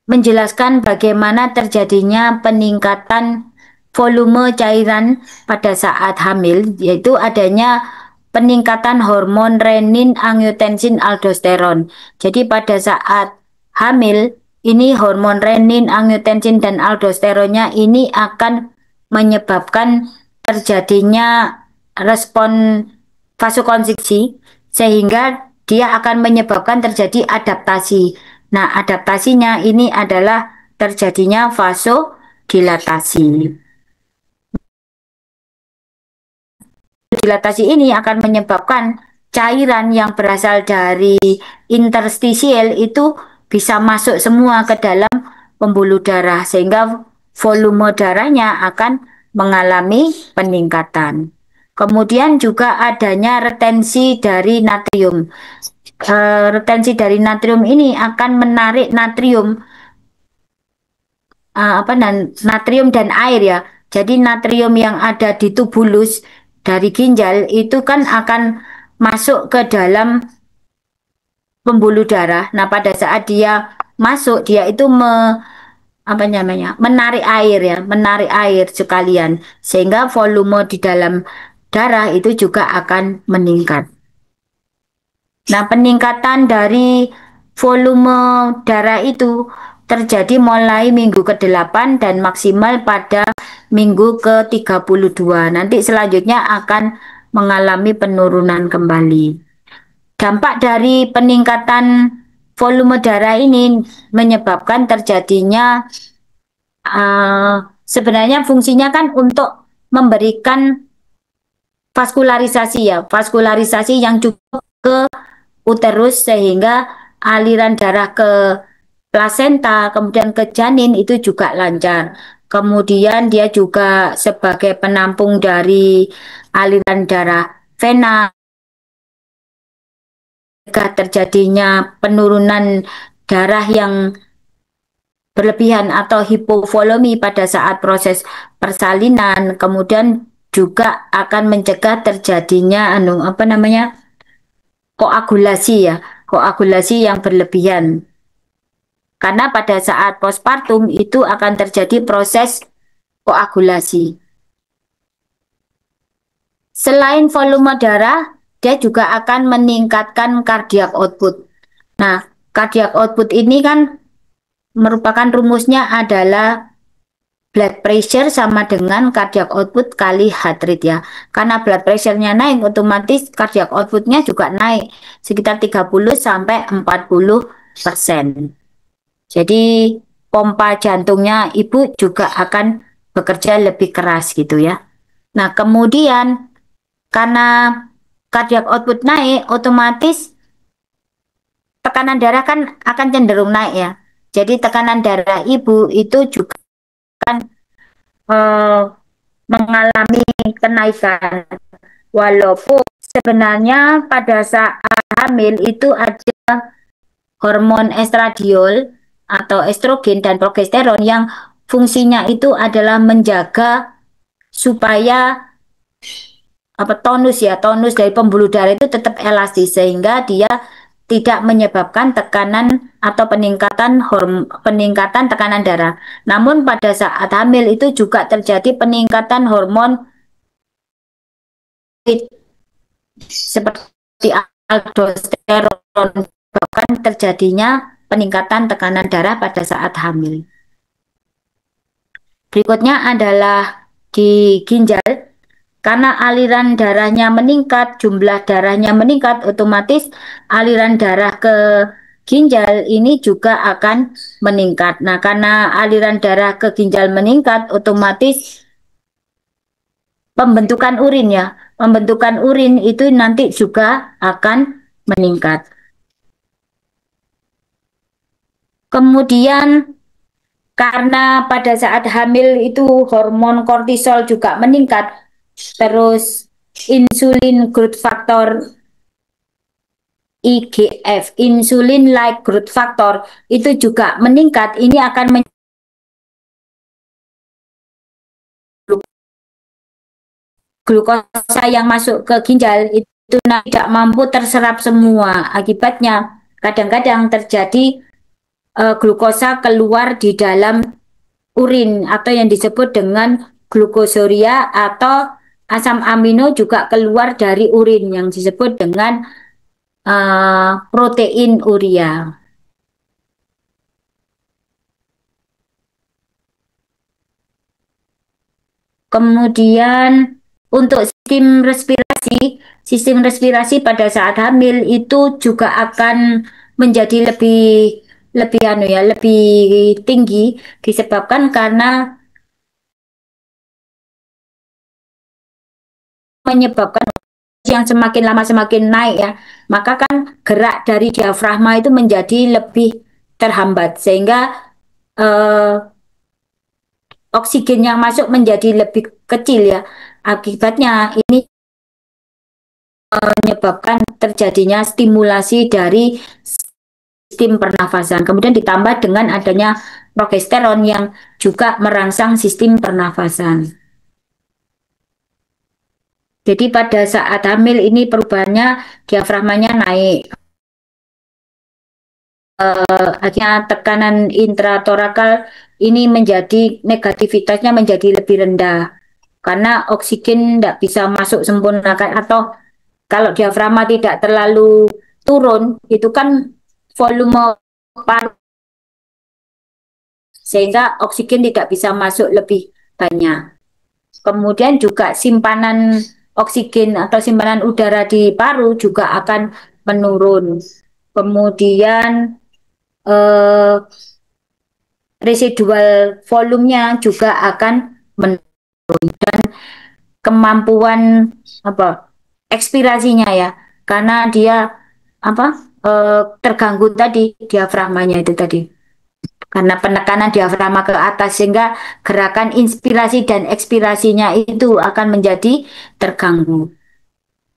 menjelaskan bagaimana terjadinya peningkatan volume cairan pada saat hamil, yaitu adanya peningkatan hormon renin, angiotensin, aldosteron. Jadi pada saat hamil, ini hormon renin, angiotensin, dan aldosteronnya ini akan menyebabkan terjadinya respon vasokonstriksi, sehingga dia akan menyebabkan terjadi adaptasi. Nah, adaptasinya ini adalah terjadinya vasodilatasi. Dilatasi ini akan menyebabkan cairan yang berasal dari interstisial itu bisa masuk semua ke dalam pembuluh darah sehingga volume darahnya akan mengalami peningkatan. Kemudian juga adanya retensi dari natrium. Retensi dari natrium ini akan menarik natrium natrium dan air ya. Jadi natrium yang ada di tubulus dari ginjal itu kan akan masuk ke dalam pembuluh darah. Nah, pada saat dia masuk, dia itu menarik air ya, menarik air sekalian sehingga volume di dalam darah itu juga akan meningkat. Nah, peningkatan dari volume darah itu terjadi mulai minggu ke-8 dan maksimal pada minggu ke-32. Nanti selanjutnya akan mengalami penurunan kembali. Dampak dari peningkatan volume darah ini menyebabkan terjadinya sebenarnya fungsinya kan untuk memberikan vaskularisasi ya, vaskularisasi yang cukup ke uterus sehingga aliran darah ke plasenta kemudian ke janin itu juga lancar. Kemudian dia juga sebagai penampung dari aliran darah vena, terjadinya penurunan darah yang berlebihan atau hipovolemi pada saat proses persalinan, kemudian juga akan mencegah terjadinya koagulasi ya, koagulasi yang berlebihan. Karena pada saat postpartum itu akan terjadi proses koagulasi. Selain volume darah, dia juga akan meningkatkan cardiac output. Nah, cardiac output ini kan merupakan rumusnya adalah blood pressure sama dengan cardiac output kali heart rate ya. Karena blood pressure-nya naik, otomatis cardiac output-nya juga naik sekitar 30 sampai 40%. Jadi pompa jantungnya ibu juga akan bekerja lebih keras gitu ya. Nah, kemudian karena cardiac output naik, otomatis tekanan darah kan akan cenderung naik ya. Jadi tekanan darah ibu itu juga eh, mengalami kenaikan. Walaupun sebenarnya pada saat hamil itu ada hormon estradiol atau estrogen dan progesteron yang fungsinya itu adalah menjaga supaya tonus dari pembuluh darah itu tetap elastis sehingga dia tidak menyebabkan tekanan atau peningkatan tekanan darah. Namun pada saat hamil itu juga terjadi peningkatan hormon seperti aldosteron, bahkan terjadinya peningkatan tekanan darah pada saat hamil. Berikutnya adalah di ginjal. Karena aliran darahnya meningkat, jumlah darahnya meningkat, otomatis aliran darah ke ginjal ini juga akan meningkat. Nah, karena aliran darah ke ginjal meningkat, otomatis pembentukan urin itu nanti juga akan meningkat. Kemudian karena pada saat hamil itu hormon kortisol juga meningkat, terus insulin growth factor IGF, insulin like growth factor itu juga meningkat. Ini akan glukosa yang masuk ke ginjal itu tidak mampu terserap semua. Akibatnya kadang-kadang terjadi glukosa keluar di dalam urin atau yang disebut dengan glukosuria, atau asam amino juga keluar dari urin yang disebut dengan protein urea. Kemudian untuk sistem respirasi pada saat hamil itu juga akan menjadi lebih tinggi disebabkan karena menyebabkan yang semakin lama semakin naik ya, maka kan gerak dari diafragma itu menjadi lebih terhambat sehingga oksigen yang masuk menjadi lebih kecil ya. Akibatnya ini menyebabkan terjadinya stimulasi dari sistem pernafasan. Kemudian ditambah dengan adanya progesteron yang juga merangsang sistem pernafasan. Jadi pada saat hamil ini perubahannya diafragmanya naik. Akhirnya tekanan intratorakal ini negativitasnya menjadi lebih rendah karena oksigen tidak bisa masuk sempurna, atau kalau diafragma tidak terlalu turun itu kan volume paru sehingga oksigen tidak bisa masuk lebih banyak. Kemudian juga simpanan oksigen atau simpanan udara di paru juga akan menurun. Kemudian residual volumenya juga akan menurun, dan kemampuan ekspirasinya ya, karena dia terganggu tadi diafragmanya itu tadi. Karena penekanan diafragma ke atas sehingga gerakan inspirasi dan ekspirasinya itu akan menjadi terganggu.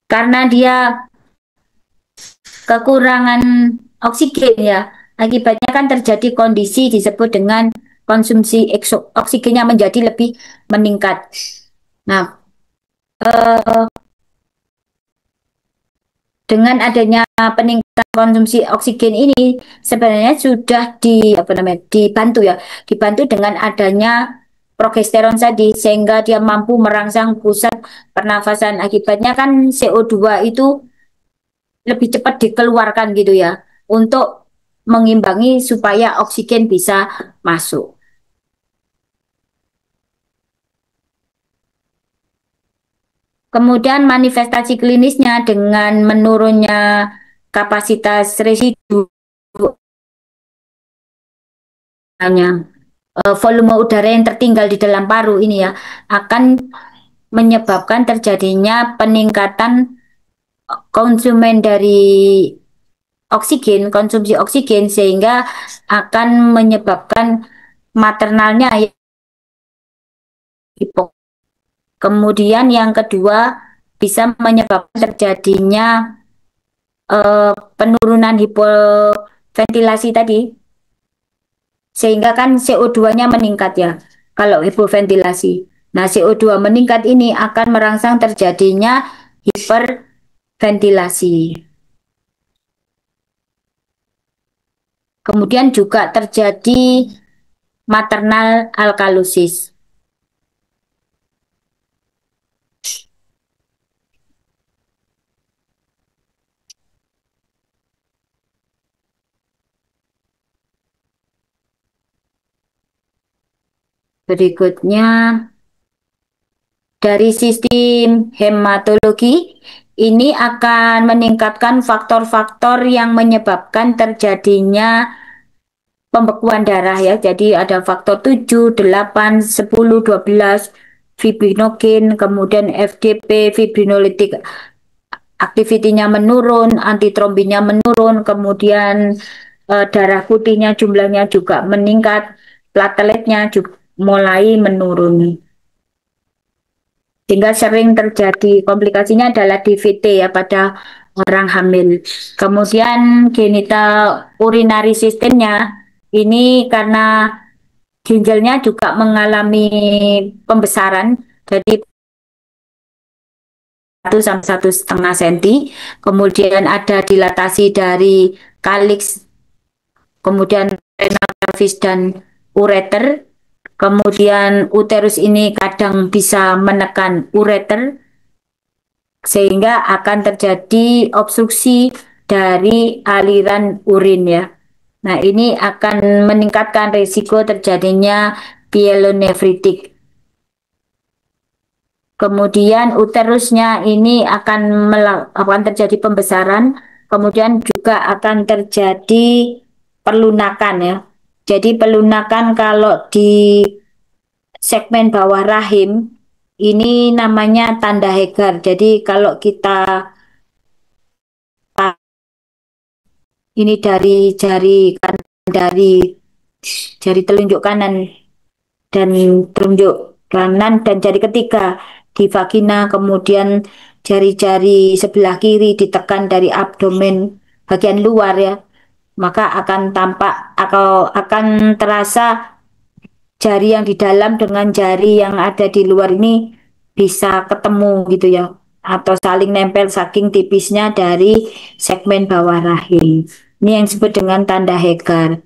Karena dia kekurangan oksigen ya, akibatnya kan terjadi kondisi disebut dengan konsumsi oksigennya menjadi lebih meningkat. Nah, dengan adanya peningkatan konsumsi oksigen ini sebenarnya sudah dibantu dengan adanya progesteron tadi sehingga dia mampu merangsang pusat pernafasan. Akibatnya kan CO2 itu lebih cepat dikeluarkan gitu ya untuk mengimbangi supaya oksigen bisa masuk. Kemudian manifestasi klinisnya dengan menurunnya kapasitas residu volume udara yang tertinggal di dalam paru ini ya akan menyebabkan terjadinya peningkatan konsumen dari oksigen, konsumsi oksigen sehingga akan menyebabkan maternalnya hipok. Kemudian yang kedua bisa menyebabkan terjadinya penurunan hipoventilasi tadi, sehingga kan CO2-nya meningkat ya kalau hipoventilasi. Nah, CO2 meningkat ini akan merangsang terjadinya hiperventilasi. Kemudian juga terjadi maternal alkalosis. Berikutnya, dari sistem hematologi, ini akan meningkatkan faktor-faktor yang menyebabkan terjadinya pembekuan darah ya. Jadi ada faktor 7, 8, 10, 12, fibrinogen, kemudian FGP, fibrinolytic activity-nya menurun, antitrombinnya menurun, kemudian darah putihnya jumlahnya juga meningkat, plateletnya juga mulai menurun. Sehingga sering terjadi komplikasinya adalah DVT ya pada orang hamil. Kemudian genital urinary sistemnya ini karena ginjalnya juga mengalami pembesaran, jadi 1 sampai 1,5 cm. Kemudian ada dilatasi dari kaliks, kemudian renal pelvis dan ureter. Kemudian uterus ini kadang bisa menekan ureter sehingga akan terjadi obstruksi dari aliran urin ya. Nah, ini akan meningkatkan risiko terjadinya pielonefritik. Kemudian uterusnya ini akan terjadi pembesaran, kemudian juga akan terjadi perlunakan ya. Jadi perlunakan kalau di segmen bawah rahim ini namanya tanda Hegar. Jadi kalau kita ini dari dari jari telunjuk kanan dan telunjuk kanan dan jari ketiga di vagina, kemudian jari-jari sebelah kiri ditekan dari abdomen bagian luar ya, maka akan tampak atau akan terasa jari yang di dalam dengan jari yang ada di luar ini bisa ketemu gitu ya, atau saling nempel saking tipisnya dari segmen bawah rahim. Ini yang disebut dengan tanda Hegar.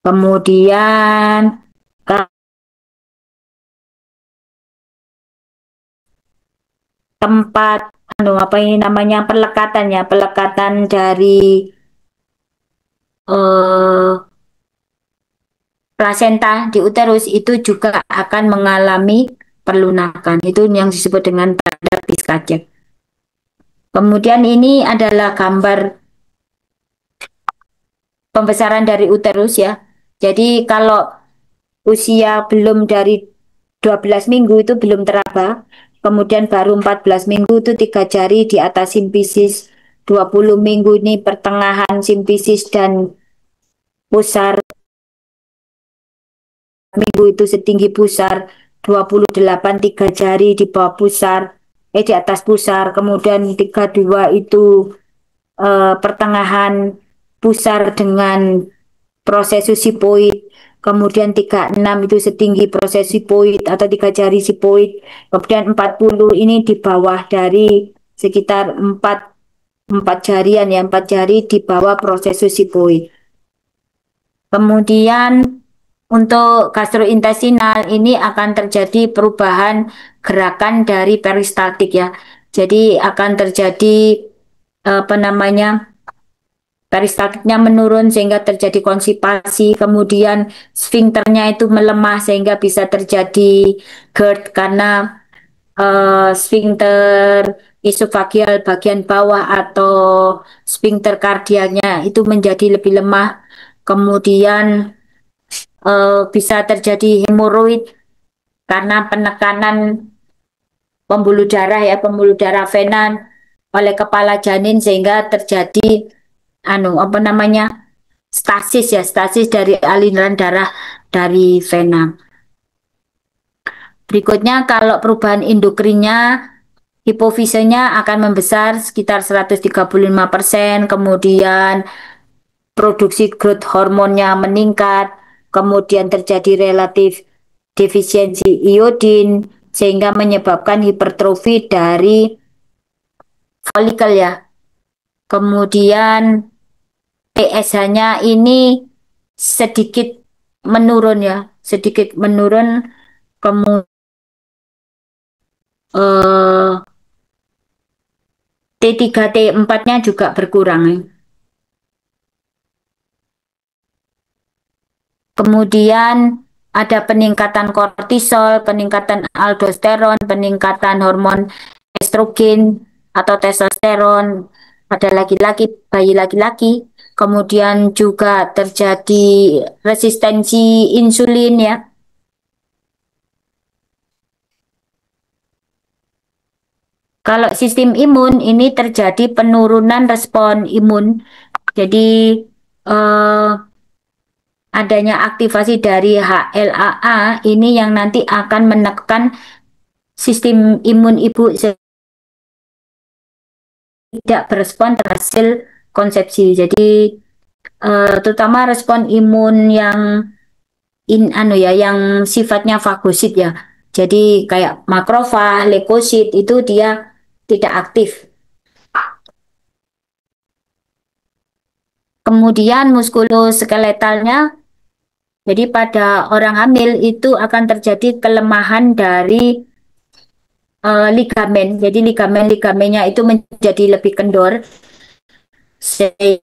Kemudian tempat apa ini namanya pelekatan dari eh, plasenta di uterus itu juga akan mengalami perlunakan. Itu yang disebut dengan tanda Piskaciak. Kemudian ini adalah gambar pembesaran dari uterus ya. Jadi kalau usia belum dari 12 minggu itu belum teraba, kemudian baru 14 minggu itu 3 jari di atas simpisis, 20 minggu ini pertengahan simpisis dan pusar, minggu itu setinggi pusar, 28 3 jari di bawah pusar, di atas pusar, kemudian 32 itu pertengahan pusar dengan proses sipoid, kemudian 36 itu setinggi proses sipoid atau 3 jari sipoid, kemudian 40 ini di bawah dari sekitar 4 jarian ya, 4 jari di bawah proses sipoid. Kemudian untuk gastrointestinal ini akan terjadi perubahan gerakan dari peristaltik ya. Jadi akan terjadi apa namanya, peristaltiknya menurun sehingga terjadi konstipasi, kemudian sfinkternya itu melemah sehingga bisa terjadi GERD karena sfinkter esofagial bagian bawah atau sfinkter kardialnya itu menjadi lebih lemah. Kemudian bisa terjadi hemoroid karena penekanan pembuluh darah ya, pembuluh darah vena oleh kepala janin sehingga terjadi apa namanya? Stasis ya, stasis dari aliran darah dari vena. Berikutnya kalau perubahan endokrinnya, hipofisenya akan membesar sekitar 135%, kemudian produksi growth hormonnya meningkat, kemudian terjadi relatif defisiensi iodin, sehingga menyebabkan hipertrofi dari folikel ya. Kemudian PSH-nya ini sedikit menurun ya, sedikit menurun, kemudian T3 T4-nya juga berkurang ya. Kemudian ada peningkatan kortisol, peningkatan aldosteron, peningkatan hormon estrogen atau testosteron pada laki-laki, bayi laki-laki. Kemudian juga terjadi resistensi insulin ya. Kalau sistem imun ini terjadi penurunan respon imun. Jadi eh, adanya aktivasi dari HLA-A ini yang nanti akan menekan sistem imun ibu tidak berespon terhadap hasil konsepsi. Jadi terutama respon imun yang yang sifatnya fagosit ya. Jadi kayak makrofag, leukosit itu dia tidak aktif. Kemudian muskuloskeletalnya, jadi pada orang hamil itu akan terjadi kelemahan dari ligamen. Jadi ligamen-ligamennya itu menjadi lebih kendor sehingga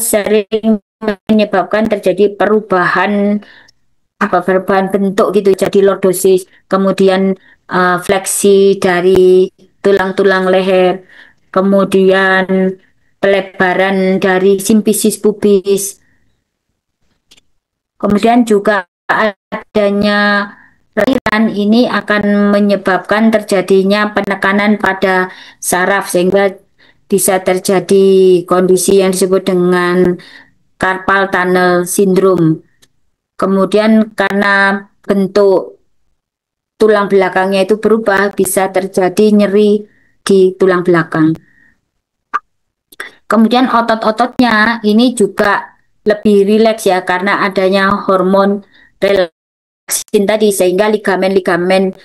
sering menyebabkan terjadi perubahan perubahan bentuk gitu, jadi lordosis, kemudian fleksi dari tulang-tulang leher, kemudian pelebaran dari simfisis pubis, kemudian juga adanya aliran ini akan menyebabkan terjadinya penekanan pada saraf sehingga bisa terjadi kondisi yang disebut dengan carpal tunnel syndrome. Kemudian karena bentuk tulang belakangnya itu berubah, bisa terjadi nyeri di tulang belakang. Kemudian otot-ototnya ini juga lebih rileks ya karena adanya hormon relaksin tadi sehingga ligamen-ligamen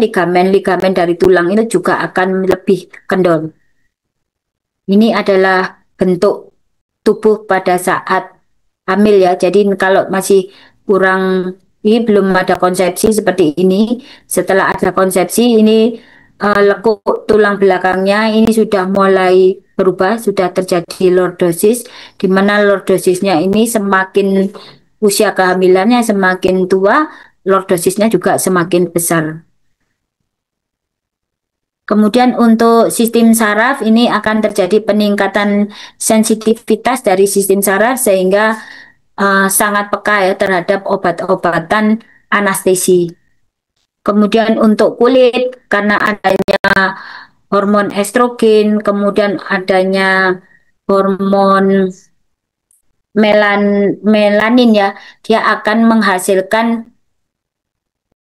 ligamen-ligamen dari tulang itu juga akan lebih kendor. Ini adalah bentuk tubuh pada saat hamil ya. Jadi kalau masih kurang, ini belum ada konsepsi seperti ini. Setelah ada konsepsi ini lekuk tulang belakangnya ini sudah mulai berubah, sudah terjadi lordosis, di mana lordosisnya ini semakin usia kehamilannya semakin tua, lordosisnya juga semakin besar. Kemudian untuk sistem saraf ini akan terjadi peningkatan sensitivitas dari sistem saraf sehingga sangat peka ya terhadap obat-obatan anestesi. Kemudian untuk kulit karena adanya hormon estrogen, kemudian adanya hormon melanin ya, dia akan menghasilkan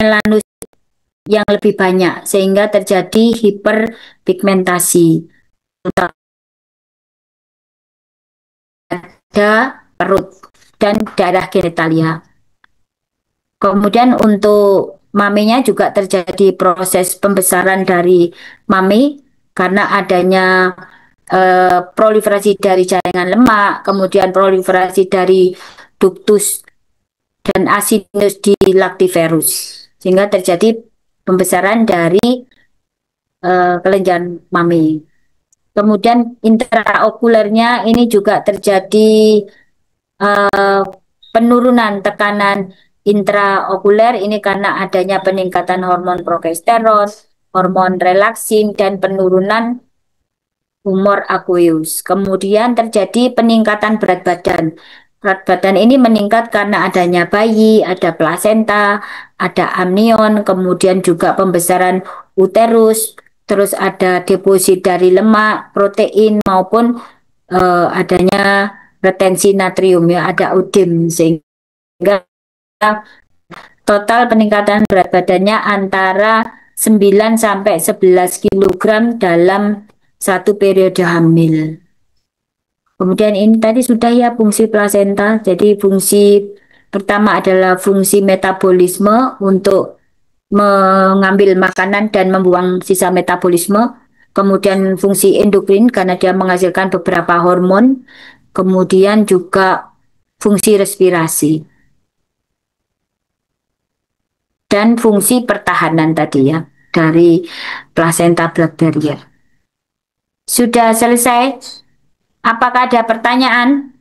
melanus yang lebih banyak sehingga terjadi hiperpigmentasi pada perut dan daerah genitalia. Kemudian untuk maminya juga terjadi proses pembesaran dari mami karena adanya proliferasi dari jaringan lemak, kemudian proliferasi dari ductus dan acinus di lactiferus sehingga terjadi pembesaran dari kelenjar mami. Kemudian intraokulernya ini juga terjadi penurunan tekanan intraokuler ini karena adanya peningkatan hormon progesteron, hormon relaksin, dan penurunan humor aqueous. Kemudian terjadi peningkatan berat badan. Berat badan ini meningkat karena adanya bayi, ada plasenta, ada amnion, kemudian juga pembesaran uterus, terus ada deposit dari lemak, protein maupun adanya retensi natrium ya, ada udim sehingga total peningkatan berat badannya antara 9 sampai 11 kilogram dalam satu periode hamil. Kemudian ini tadi sudah ya fungsi plasenta. Jadi fungsi pertama adalah fungsi metabolisme untuk mengambil makanan dan membuang sisa metabolisme. Kemudian fungsi endokrin karena dia menghasilkan beberapa hormon. Kemudian juga fungsi respirasi dan fungsi pertahanan tadi ya dari placenta blood barrier. Sudah selesai? Apakah ada pertanyaan?